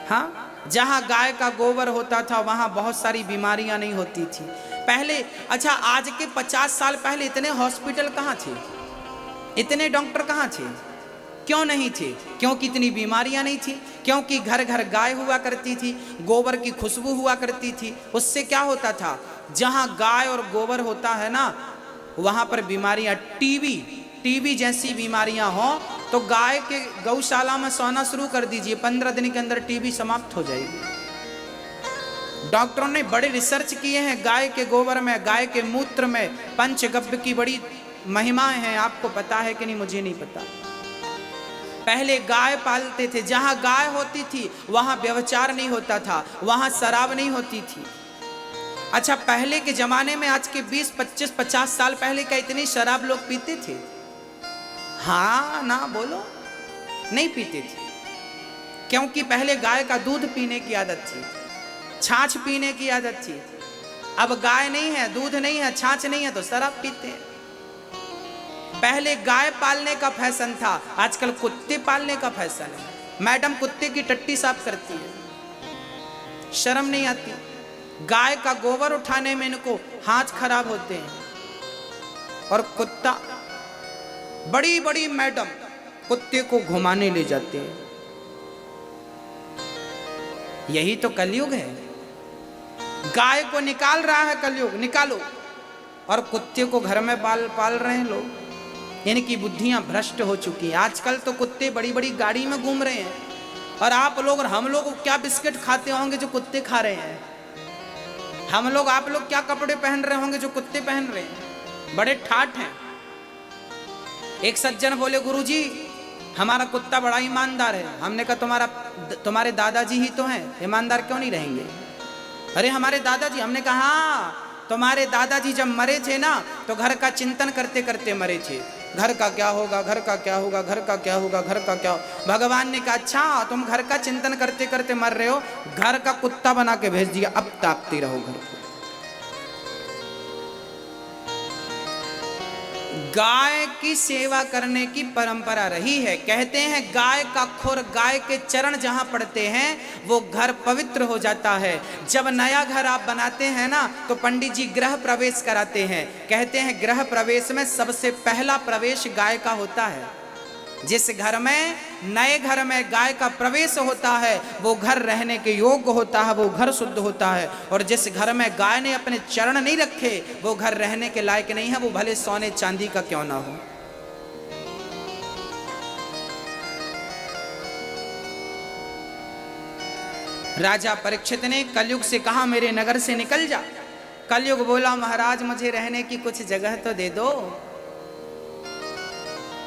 हाँ, जहां गाय का गोबर होता था वहां बहुत सारी बीमारियां नहीं होती थी पहले। अच्छा, आज के 50 साल पहले इतने हॉस्पिटल कहाँ थे, इतने डॉक्टर कहाँ थे? क्यों नहीं थे? क्योंकि इतनी बीमारियां नहीं थी, क्योंकि घर घर गाय हुआ करती थी, गोबर की खुशबू हुआ करती थी। उससे क्या होता था, जहां गाय और गोबर होता है ना, वहां पर बीमारियां, टीबी जैसी बीमारियां हो तो गाय के गौशाला में सोना शुरू कर दीजिए, 15 दिन के अंदर टीबी समाप्त हो जाएगी। डॉक्टरों ने बड़े रिसर्च किए हैं गाय के गोबर में, गाय के मूत्र में। पंचगव्य की बड़ी महिमाएं हैं, आपको पता है कि नहीं मुझे नहीं पता। पहले गाय पालते थे, जहां गाय होती थी वहां व्यभिचार नहीं होता था, वहां शराब नहीं होती थी। अच्छा, पहले के जमाने में, आज के 20, 25, 50 साल पहले क्या इतनी शराब लोग पीते थे? हाँ ना बोलो, नहीं पीते थे, क्योंकि पहले गाय का दूध पीने की आदत थी, छाछ पीने की आदत थी। अब गाय नहीं है, दूध नहीं है, छाछ नहीं है तो शराब पीते हैं। पहले गाय पालने का फैशन था, आजकल कुत्ते पालने का फैशन है। मैडम कुत्ते की टट्टी साफ करती है, शर्म नहीं आती। गाय का गोबर उठाने में इनको हाथ खराब होते हैं। और कुत्ता, बड़ी बड़ी मैडम कुत्ते को घुमाने ले जाते हैं। यही तो कलयुग है। गाय को निकाल रहा है कलयुग, निकालो, और कुत्ते को घर में पाल रहे हैं लोग। इनकी बुद्धियां भ्रष्ट हो चुकी हैं। आजकल तो कुत्ते बड़ी बड़ी गाड़ी में घूम रहे हैं, और आप लोग और हम लोग क्या बिस्किट खाते होंगे जो कुत्ते खा रहे हैं? हम लोग, आप लोग क्या कपड़े पहन रहे होंगे जो कुत्ते पहन रहे हैं? बड़े ठाठ हैं। एक सज्जन बोले, गुरुजी हमारा कुत्ता बड़ा ईमानदार है। हमने कहा तुम्हारे दादाजी ही तो हैं, ईमानदार क्यों नहीं रहेंगे? अरे हमारे दादाजी। हमने कहा हाँ, तुम्हारे दादाजी जब मरे थे ना तो घर का चिंतन करते करते मरे थे। घर का क्या होगा, घर का क्या होगा, घर का क्या होगा, घर का क्या होगा। भगवान ने कहा अच्छा तुम घर का चिंतन करते करते मर रहे हो, घर का कुत्ता बना के भेज दिया, अब तापते रहो घर को। गाय की सेवा करने की परंपरा रही है। कहते हैं गाय का खुर, गाय के चरण जहां पड़ते हैं वो घर पवित्र हो जाता है। जब नया घर आप बनाते हैं ना तो पंडित जी गृह प्रवेश कराते हैं। कहते हैं गृह प्रवेश में सबसे पहला प्रवेश गाय का होता है। जिस घर में, नए घर में गाय का प्रवेश होता है वो घर रहने के योग्य होता है, वो घर शुद्ध होता है। और जिस घर में गाय ने अपने चरण नहीं रखे वो घर रहने के लायक नहीं है, वो भले सोने चांदी का क्यों ना हो। राजा परीक्षित ने कलयुग से कहा मेरे नगर से निकल जा। कलयुग बोला महाराज मुझे रहने की कुछ जगह तो दे दो।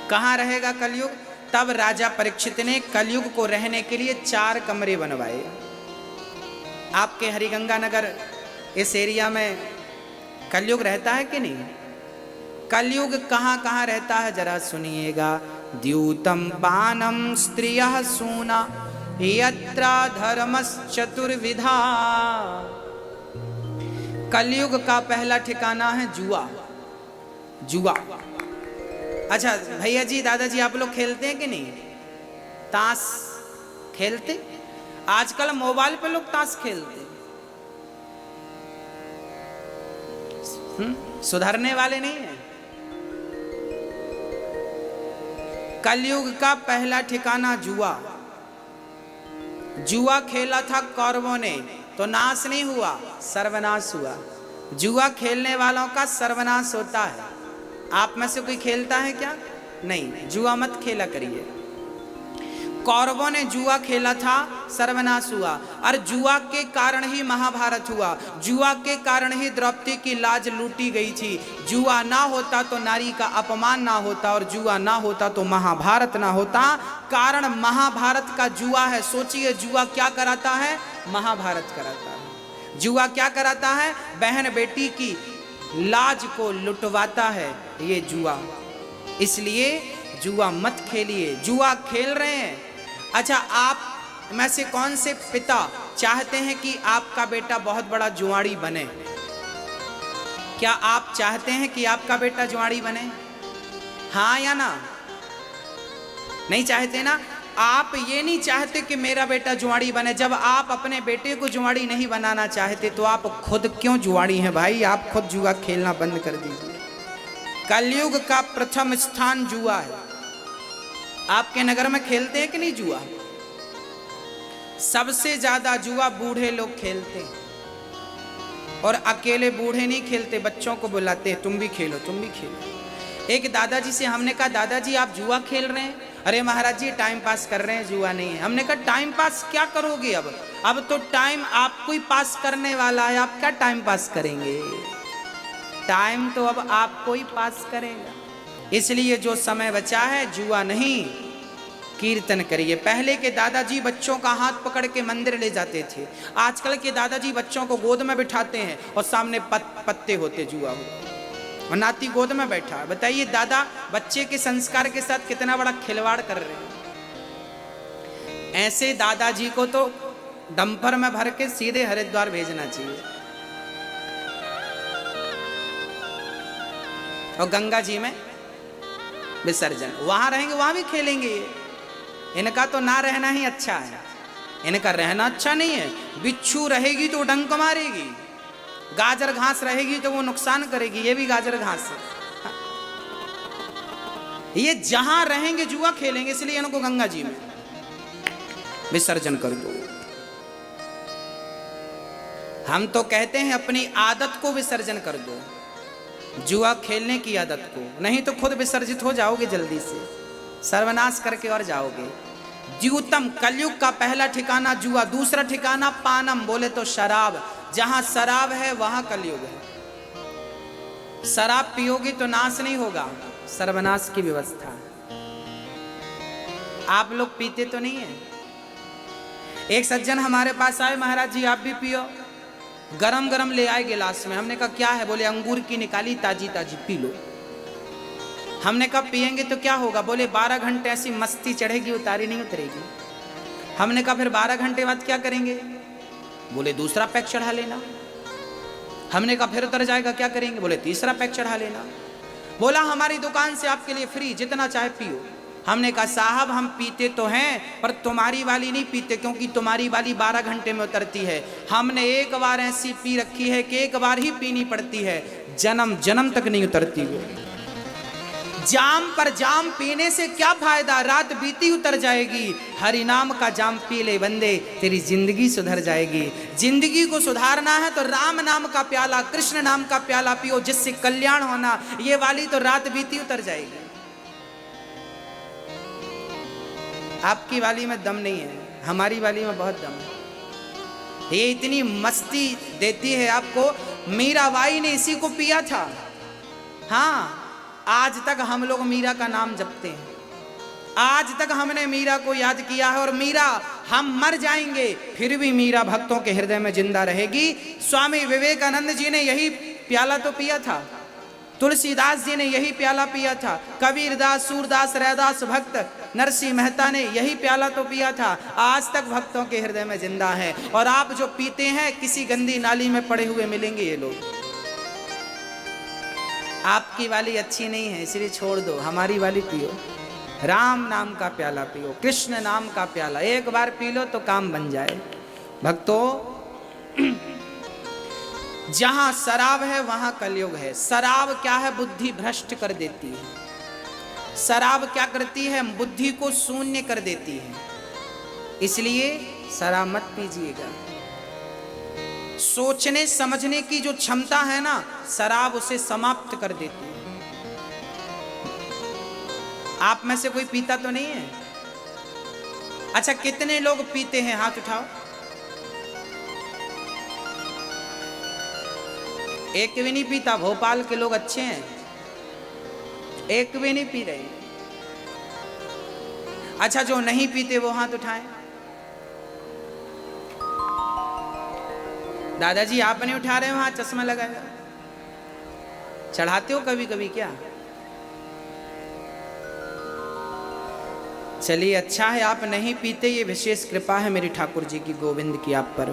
कहाँ रहेगा कलयुग? तब राजा परीक्षित ने कलयुग को रहने के लिए 4 कमरे बनवाए। आपके हरिगंगा नगर इस एरिया में कलयुग रहता है कि नहीं? कलयुग कहाँ कहाँ रहता है जरा सुनिएगा। द्यूतम बाणम स्त्रियः सूना यत्र धर्मश्चतुर्विधा। कलयुग का पहला ठिकाना है जुआ। जुआ। अच्छा भैया जी, दादाजी आप लोग खेलते हैं कि नहीं? ताश खेलते? आजकल मोबाइल पे लोग ताश खेलते। सुधरने वाले नहीं है। कलयुग का पहला ठिकाना जुआ। जुआ खेला था कौरवों ने तो नाश नहीं हुआ, सर्वनाश हुआ। जुआ खेलने वालों का सर्वनाश होता है। आप में से कोई खेलता है क्या? नहीं, जुआ मत खेला करिए। कौरवों ने जुआ खेला था, सर्वनाश हुआ। और जुआ के कारण ही महाभारत हुआ, जुआ के कारण ही द्रौपदी की लाज लूटी गई थी। जुआ ना होता तो नारी का अपमान ना होता, और जुआ ना होता तो महाभारत ना होता। कारण महाभारत का जुआ है। सोचिए जुआ क्या कराता है? महाभारत कराता है। जुआ क्या कराता है? बहन बेटी की लाज को लुटवाता है ये जुआ। इसलिए जुआ मत खेलिए। जुआ खेल रहे हैं, अच्छा आप में से कौन से पिता चाहते हैं कि आपका बेटा बहुत बड़ा जुआड़ी बने? क्या आप चाहते हैं कि आपका बेटा जुआड़ी बने? हाँ या ना? नहीं चाहते ना? आप ये नहीं चाहते कि मेरा बेटा जुआड़ी बने। जब आप अपने बेटे को जुआड़ी नहीं बनाना चाहते तो आप खुद क्यों जुआड़ी हैं भाई? आप खुद जुआ खेलना बंद कर दीजिए। कलयुग का प्रथम स्थान जुआ है। आपके नगर में खेलते हैं कि नहीं जुआ? सबसे ज्यादा जुआ बूढ़े लोग खेलते हैं, और अकेले बूढ़े नहीं खेलते, बच्चों को बुलाते हैं तुम भी खेलो, तुम भी खेलो। एक दादाजी से हमने कहा दादाजी आप जुआ खेल रहे हैं? अरे महाराज जी टाइम पास कर रहे हैं, जुआ नहीं है। हमने कहा टाइम पास क्या करोगे? अब तो टाइम आपको ही पास करने वाला है, आप क्या टाइम पास करेंगे? टाइम तो अब आपको ही पास करेगा। इसलिए जो समय बचा है जुआ नहीं, कीर्तन करिए। पहले के दादाजी बच्चों का हाथ पकड़ के मंदिर ले जाते थे, आजकल के दादाजी बच्चों को गोद में बिठाते हैं और सामने पत्ते होते जुआ हो और नाती गोद में बैठा है। बताइए दादा बच्चे के संस्कार के साथ कितना बड़ा खिलवाड़ कर रहे हैं। ऐसे दादाजी को तो डंपर में भर के सीधे हरिद्वार भेजना चाहिए और गंगा जी में विसर्जन। वहां रहेंगे वहां भी खेलेंगे ये। इनका तो ना रहना ही अच्छा है, इनका रहना अच्छा नहीं है। बिच्छू रहेगी तो डंक मारेगी, गाजर घास रहेगी तो वो नुकसान करेगी, ये भी गाजर घास है। ये जहां रहेंगे जुआ खेलेंगे, इसलिए इनको गंगा जी में विसर्जन कर दो। हम तो कहते हैं अपनी आदत को विसर्जन कर दो, जुआ खेलने की आदत को, नहीं तो खुद विसर्जित हो जाओगे, जल्दी से सर्वनाश करके और जाओगे। द्यूतम कलयुग का पहला ठिकाना जुआ, दूसरा ठिकाना पानम बोले तो शराब। जहां शराब है वहां कलयुग है। शराब पियोगे तो नाश नहीं होगा, सर्वनाश की व्यवस्था। आप लोग पीते तो नहीं है। एक सज्जन हमारे पास आए, महाराज जी आप भी पियो। गरम गरम ले आए गिलास में। हमने कहा क्या है? बोले अंगूर की निकाली ताजी ताजी, पी लो। हमने कहा पिएंगे तो क्या होगा? बोले 12 घंटे ऐसी मस्ती चढ़ेगी, उतारी नहीं उतरेगी। हमने कहा फिर 12 घंटे बाद क्या करेंगे? बोले दूसरा पैक चढ़ा लेना। हमने कहा फिर उतर जाएगा, क्या करेंगे? बोले तीसरा पैक चढ़ा लेना। बोला हमारी दुकान से आपके लिए फ्री, जितना चाहे पियो। हमने कहा साहब हम पीते तो हैं पर तुम्हारी वाली नहीं पीते, क्योंकि तुम्हारी वाली 12 घंटे में उतरती है। हमने एक बार ऐसी पी रखी है कि एक बार ही पीनी पड़ती है, जन्म जन्म तक नहीं उतरती वो। जाम पर जाम पीने से क्या फायदा, रात बीती उतर जाएगी। हरि नाम का जाम पी ले बंदे, तेरी जिंदगी सुधर जाएगी। जिंदगी को सुधारना है तो राम नाम का प्याला, कृष्ण नाम का प्याला पियो, जिससे कल्याण होना। ये वाली तो रात बीती उतर जाएगी। आपकी वाली में दम नहीं है, हमारी वाली में बहुत दम है। ये इतनी मस्ती देती है आपको। मीराबाई ने इसी को पिया था। हाँ, आज तक हम लोग मीरा का नाम जपते हैं, आज तक हमने मीरा को याद किया है। और मीरा, हम मर जाएंगे फिर भी मीरा भक्तों के हृदय में जिंदा रहेगी। स्वामी विवेकानंद जी ने यही प्याला तो पिया था, तुलसीदास जी ने यही प्याला पिया था, कबीरदास, सूरदास, रैदास भक्त, नरसिंह मेहता ने यही प्याला तो पिया था। आज तक भक्तों के हृदय में जिंदा है। और आप जो पीते हैं किसी गंदी नाली में पड़े हुए मिलेंगे ये लोग। आपकी वाली अच्छी नहीं है इसलिए छोड़ दो, हमारी वाली पियो। राम नाम का प्याला पियो, कृष्ण नाम का प्याला एक बार पी लो तो काम बन जाए। भक्तों, जहां शराब है वहां कलयुग है। शराब क्या है? बुद्धि भ्रष्ट कर देती है। शराब क्या करती है? बुद्धि को शून्य कर देती है। इसलिए शराब मत पीजिएगा। सोचने समझने की जो क्षमता है ना, शराब उसे समाप्त कर देती है। आप में से कोई पीता तो नहीं है? अच्छा, कितने लोग पीते हैं? हाथ उठाओ। एक भी नहीं पीता। भोपाल के लोग अच्छे हैं, एक भी नहीं पी रहे। अच्छा, जो नहीं पीते वो हाथ उठाएं। दादाजी आप नहीं उठा रहे हो हाथ, चश्मा लगाया। चढ़ाते हो कभी कभी क्या? चलिए अच्छा है आप नहीं पीते, ये विशेष कृपा है मेरी ठाकुर जी की, गोविंद की आप पर।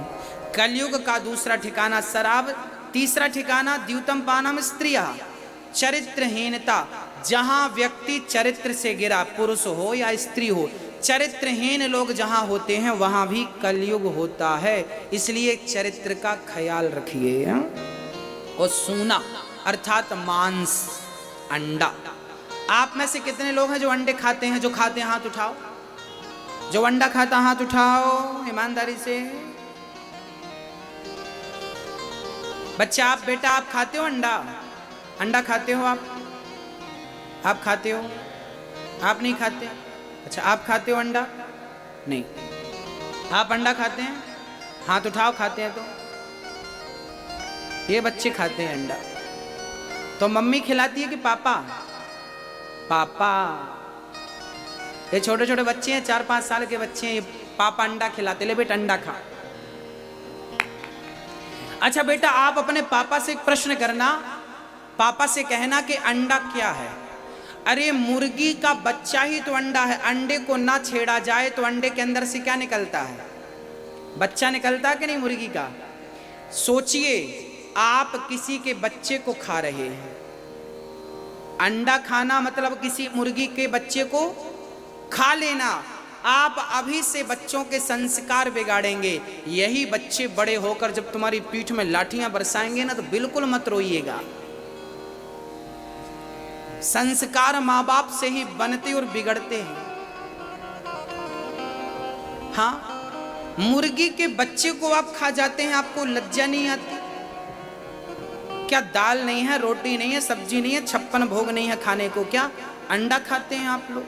कलयुग का दूसरा ठिकाना शराब, तीसरा ठिकाना द्यूतम पानम स्त्रिया, चरित्रहीनता। जहां व्यक्ति चरित्र से गिरा, पुरुष हो या स्त्री हो, चरित्रहीन लोग जहां होते हैं वहां भी कलयुग होता है। इसलिए चरित्र का ख्याल रखिए। और सूना अर्थात मांस, अंडा। आप में से कितने लोग हैं जो अंडे खाते हैं? जो खाते हैं हाथ उठाओ। जो अंडा खाता हाथ उठाओ ईमानदारी से। बच्चा, आप बेटा आप खाते हो अंडा? अंडा खाते हो आप? आप खाते हो? आप नहीं खाते? अच्छा, आप खाते हो अंडा? नहीं। आप अंडा खाते हैं? हाथ उठाओ खाते हैं तो। ये बच्चे खाते हैं अंडा। तो मम्मी खिलाती है कि पापा? पापा। ये छोटे छोटे बच्चे हैं, 4-5 साल के बच्चे हैं, ये पापा अंडा खिलाते, ले बेटा अंडा खा। अच्छा बेटा, आप अपने पापा से एक प्रश्न करना, पापा से कहना कि अंडा क्या है। अरे मुर्गी का बच्चा ही तो अंडा है, अंडे को ना छेड़ा जाए तो अंडे के अंदर से क्या निकलता है? बच्चा निकलता है कि नहीं मुर्गी का? सोचिए, आप किसी के बच्चे को खा रहे हैं। अंडा खाना मतलब किसी मुर्गी के बच्चे को खा लेना। आप अभी से बच्चों के संस्कार बिगाड़ेंगे। यही बच्चे बड़े होकर जब तुम्हारी पीठ में लाठियां बरसाएंगे ना, तो बिल्कुल मत रोइएगा। संस्कार माँ बाप से ही बनते और बिगड़ते हैं। हाँ, मुर्गी के बच्चे को आप खा जाते हैं, आपको लज्जा नहीं आती? क्या दाल नहीं है, रोटी नहीं है, सब्जी नहीं है, 56 भोग नहीं है खाने को, क्या अंडा खाते हैं आप लोग?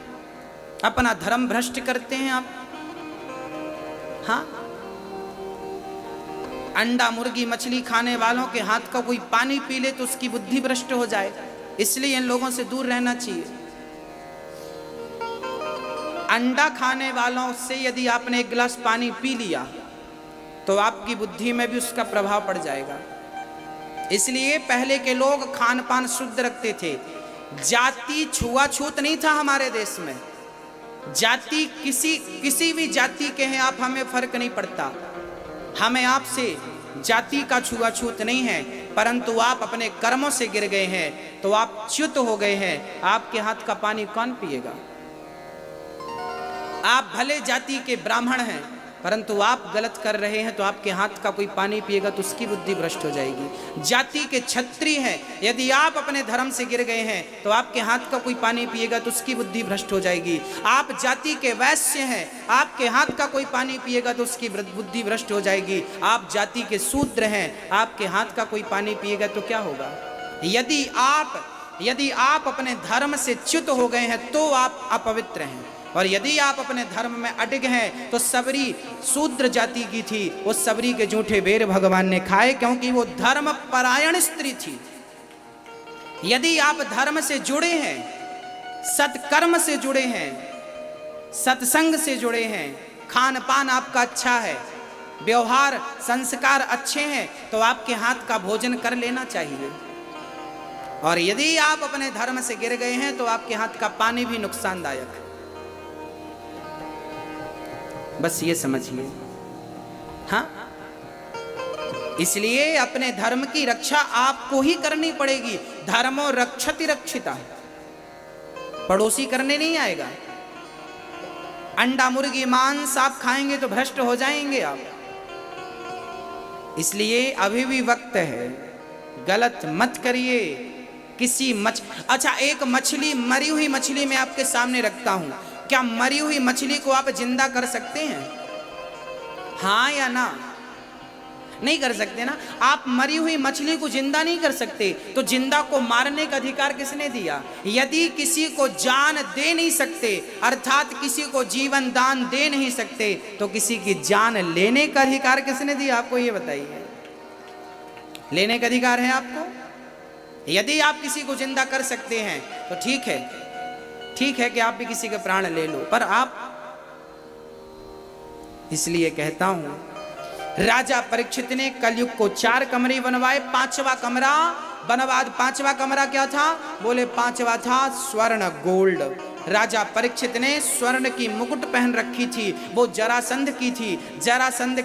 अपना धर्म भ्रष्ट करते हैं आप। हाँ, अंडा मुर्गी मछली खाने वालों के हाथ का कोई पानी पी ले तो उसकी बुद्धि भ्रष्ट हो जाए, इसलिए इन लोगों से दूर रहना चाहिए। अंडा खाने वालों से यदि आपने एक गिलास पानी पी लिया तो आपकी बुद्धि में भी उसका प्रभाव पड़ जाएगा। इसलिए पहले के लोग खान पान शुद्ध रखते थे। जाति छुआछूत नहीं था हमारे देश में। जाति किसी भी जाति के हैं आप, हमें फर्क नहीं पड़ता। हमें आपसे जाति का छुआछूत नहीं है, परंतु आप अपने कर्मों से गिर गए हैं तो आप च्युत हो गए हैं। आपके हाथ का पानी कौन पिएगा? आप भले जाति के ब्राह्मण हैं, परंतु आप गलत कर रहे हैं तो आपके हाथ का कोई पानी पिएगा तो उसकी बुद्धि भ्रष्ट हो जाएगी। जाति के क्षत्रिय हैं, यदि आप अपने धर्म से गिर गए हैं तो आपके हाथ का कोई पानी पिएगा तो उसकी बुद्धि भ्रष्ट हो जाएगी। आप जाति के वैश्य हैं, आपके हाथ का कोई पानी पिएगा तो उसकी बुद्धि भ्रष्ट हो जाएगी। आप जाति के शूद्र हैं, आपके हाथ का कोई पानी पिएगा तो क्या होगा? यदि आप अपने धर्म से च्युत हो गए हैं तो आप अपवित्र हैं, और यदि आप अपने धर्म में अडिग हैं तो सबरी शूद्र जाति की थी, उस सबरी के जूठे बेर भगवान ने खाए, क्योंकि वो धर्म परायण स्त्री थी। यदि आप धर्म से जुड़े हैं, सत्कर्म से जुड़े हैं, सत्संग से जुड़े हैं, खान पान आपका अच्छा है, व्यवहार संस्कार अच्छे हैं, तो आपके हाथ का भोजन कर लेना चाहिए। और यदि आप अपने धर्म से गिर गए हैं तो आपके हाथ का पानी भी नुकसानदायक है। बस ये समझिए। हाँ, इसलिए अपने धर्म की रक्षा आपको ही करनी पड़ेगी। धर्मो रक्षति रक्षिता, पड़ोसी करने नहीं आएगा। अंडा मुर्गी मांस आप खाएंगे तो भ्रष्ट हो जाएंगे आप। इसलिए अभी भी वक्त है, गलत मत करिए। अच्छा, एक मछली, मरी हुई मछली मैं आपके सामने रखता हूं, क्या मरी हुई मछली को आप जिंदा कर सकते हैं? हाँ या ना? नहीं कर सकते ना। आप मरी हुई मछली को जिंदा नहीं कर सकते, तो जिंदा को मारने का अधिकार किसने दिया? यदि किसी को जान दे नहीं सकते, अर्थात किसी को जीवन दान दे नहीं सकते, तो किसी की जान लेने का अधिकार किसने दिया? आपको ये बताइए। लेने का अधिकार है आपको। यदि आप किसी को जिंदा कर सकते हैं तो ठीक है कि आप भी किसी के प्राण ले लो, पर आप, इसलिए कहता हूं, राजा परीक्षित ने कलयुग को 4 कमरे बनवाए, 5वां कमरा बनवाद। 5वां कमरा क्या था? बोले 5वां था स्वर्ण गोल्ड। राजा परीक्षित ने स्वर्ण की मुकुट पहन रखी थी, वो जरासंध की थी। जरासंध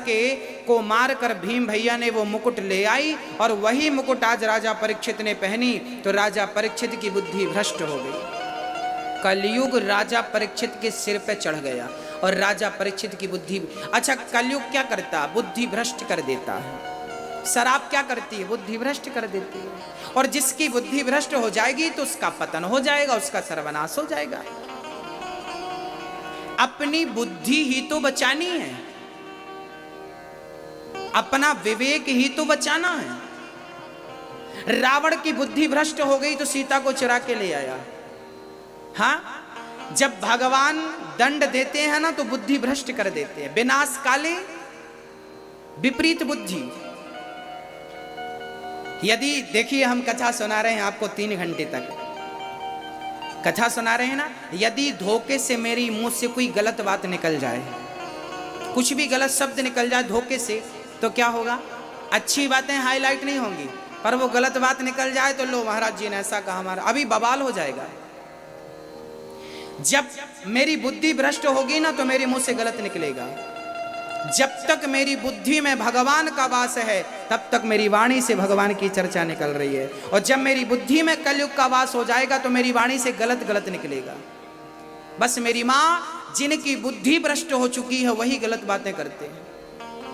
को मारकर भीम भैया ने वो मुकुट ले आई, और वही मुकुट आज राजा परीक्षित ने पहनी, तो राजा परीक्षित की बुद्धि भ्रष्ट हो गई। कलयुग राजा परीक्षित के सिर पे चढ़ गया, और राजा परीक्षित की बुद्धि। अच्छा, कलयुग क्या करता? बुद्धि भ्रष्ट कर देता है। शराब क्या करती है? बुद्धि भ्रष्ट कर देती है। और जिसकी बुद्धि भ्रष्ट हो जाएगी तो उसका पतन हो जाएगा, उसका सर्वनाश हो जाएगा। अपनी बुद्धि ही तो बचानी है, अपना विवेक ही तो बचाना है। रावण की बुद्धि भ्रष्ट हो गई तो सीता को चुरा के ले आया। हाँ, जब भगवान दंड देते हैं ना तो बुद्धि भ्रष्ट कर देते हैं। विनाश काले विपरीत बुद्धि। यदि देखिए, हम कथा सुना रहे हैं आपको 3 घंटे तक, कथा सुना रहे हैं ना, यदि धोखे से मेरी मुंह से कोई गलत बात निकल जाए, कुछ भी गलत शब्द निकल जाए धोखे से, तो क्या होगा? अच्छी बातें हाईलाइट नहीं होंगी, पर वो गलत बात निकल जाए तो लो महाराज जी ने ऐसा कहा, हमारा अभी बवाल हो जाएगा। जब मेरी बुद्धि भ्रष्ट होगी ना तो मेरे मुंह से गलत निकलेगा। जब तक मेरी बुद्धि में भगवान का वास है तब तक मेरी वाणी से भगवान की चर्चा निकल रही है, और जब मेरी बुद्धि में कलयुग का वास हो जाएगा तो मेरी वाणी से गलत गलत निकलेगा। बस मेरी माँ जिनकी बुद्धि भ्रष्ट हो चुकी है वही गलत बातें करते हैं,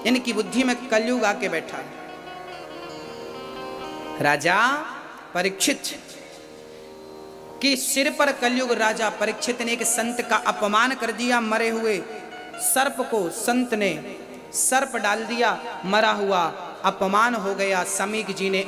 इनकी बुद्धि में कलयुग आके बैठा है। राजा परीक्षित के सिर पर कलयुग राजा परीक्षित ने एक संत का अपमान कर दिया। मरे हुए सर्प को संत ने सर्प डाल दिया, मरा हुआ अपमान हो गया। समीक जी ने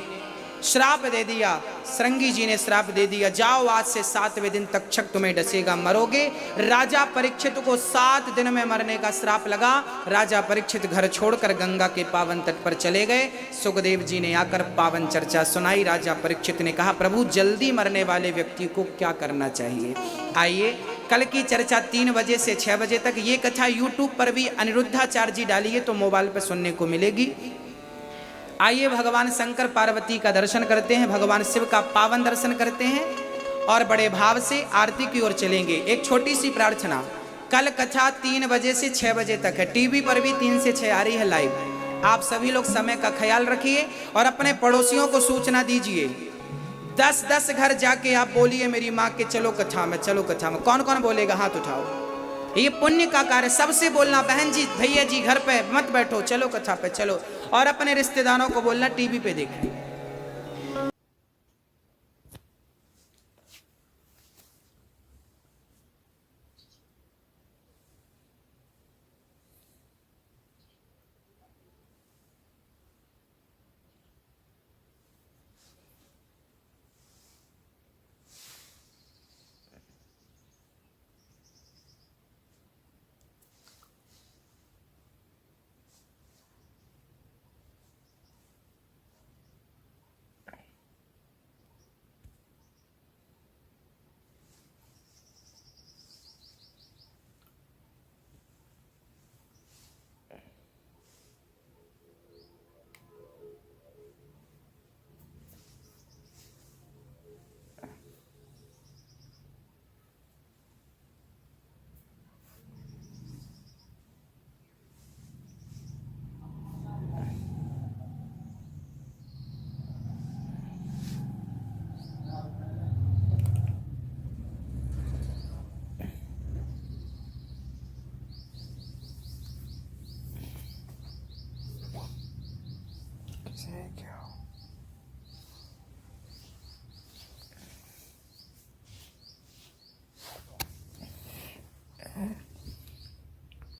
श्राप दे दिया, श्रृंगी जी ने श्राप दे दिया, जाओ आज से 7वें दिन तक छक तुम्हें डसेगा, मरोगे। राजा परीक्षित को 7 दिन में मरने का श्राप लगा। राजा परीक्षित घर छोड़कर गंगा के पावन तट पर चले गए। सुखदेव जी ने आकर पावन चर्चा सुनाई। राजा परीक्षित ने कहा, प्रभु जल्दी मरने वाले व्यक्ति को क्या करना चाहिए? आइए कल की चर्चा 3 बजे से 6 बजे तक, ये कथा यूट्यूब पर भी अनिरुद्धाचार्य जी डालिए तो मोबाइल पर सुनने को मिलेगी। आइए भगवान शंकर पार्वती का दर्शन करते हैं, भगवान शिव का पावन दर्शन करते हैं और बड़े भाव से आरती की ओर चलेंगे। एक छोटी सी प्रार्थना, कल कथा 3 बजे से 6 बजे तक है, टीवी पर भी 3 से 6 आ रही है लाइव। आप सभी लोग समय का ख्याल रखिए और अपने पड़ोसियों को सूचना दीजिए। 10-10 घर जाके आप बोलिए मेरी माँ के चलो कथा में, चलो कथा में। कौन कौन बोलेगा? हाथ उठाओ। ये पुण्य का कार्य, सबसे बोलना, बहन जी भैया जी घर पे मत बैठो, चलो कथा पे चलो। और अपने रिश्तेदारों को बोलना टीवी पे देखें। क्या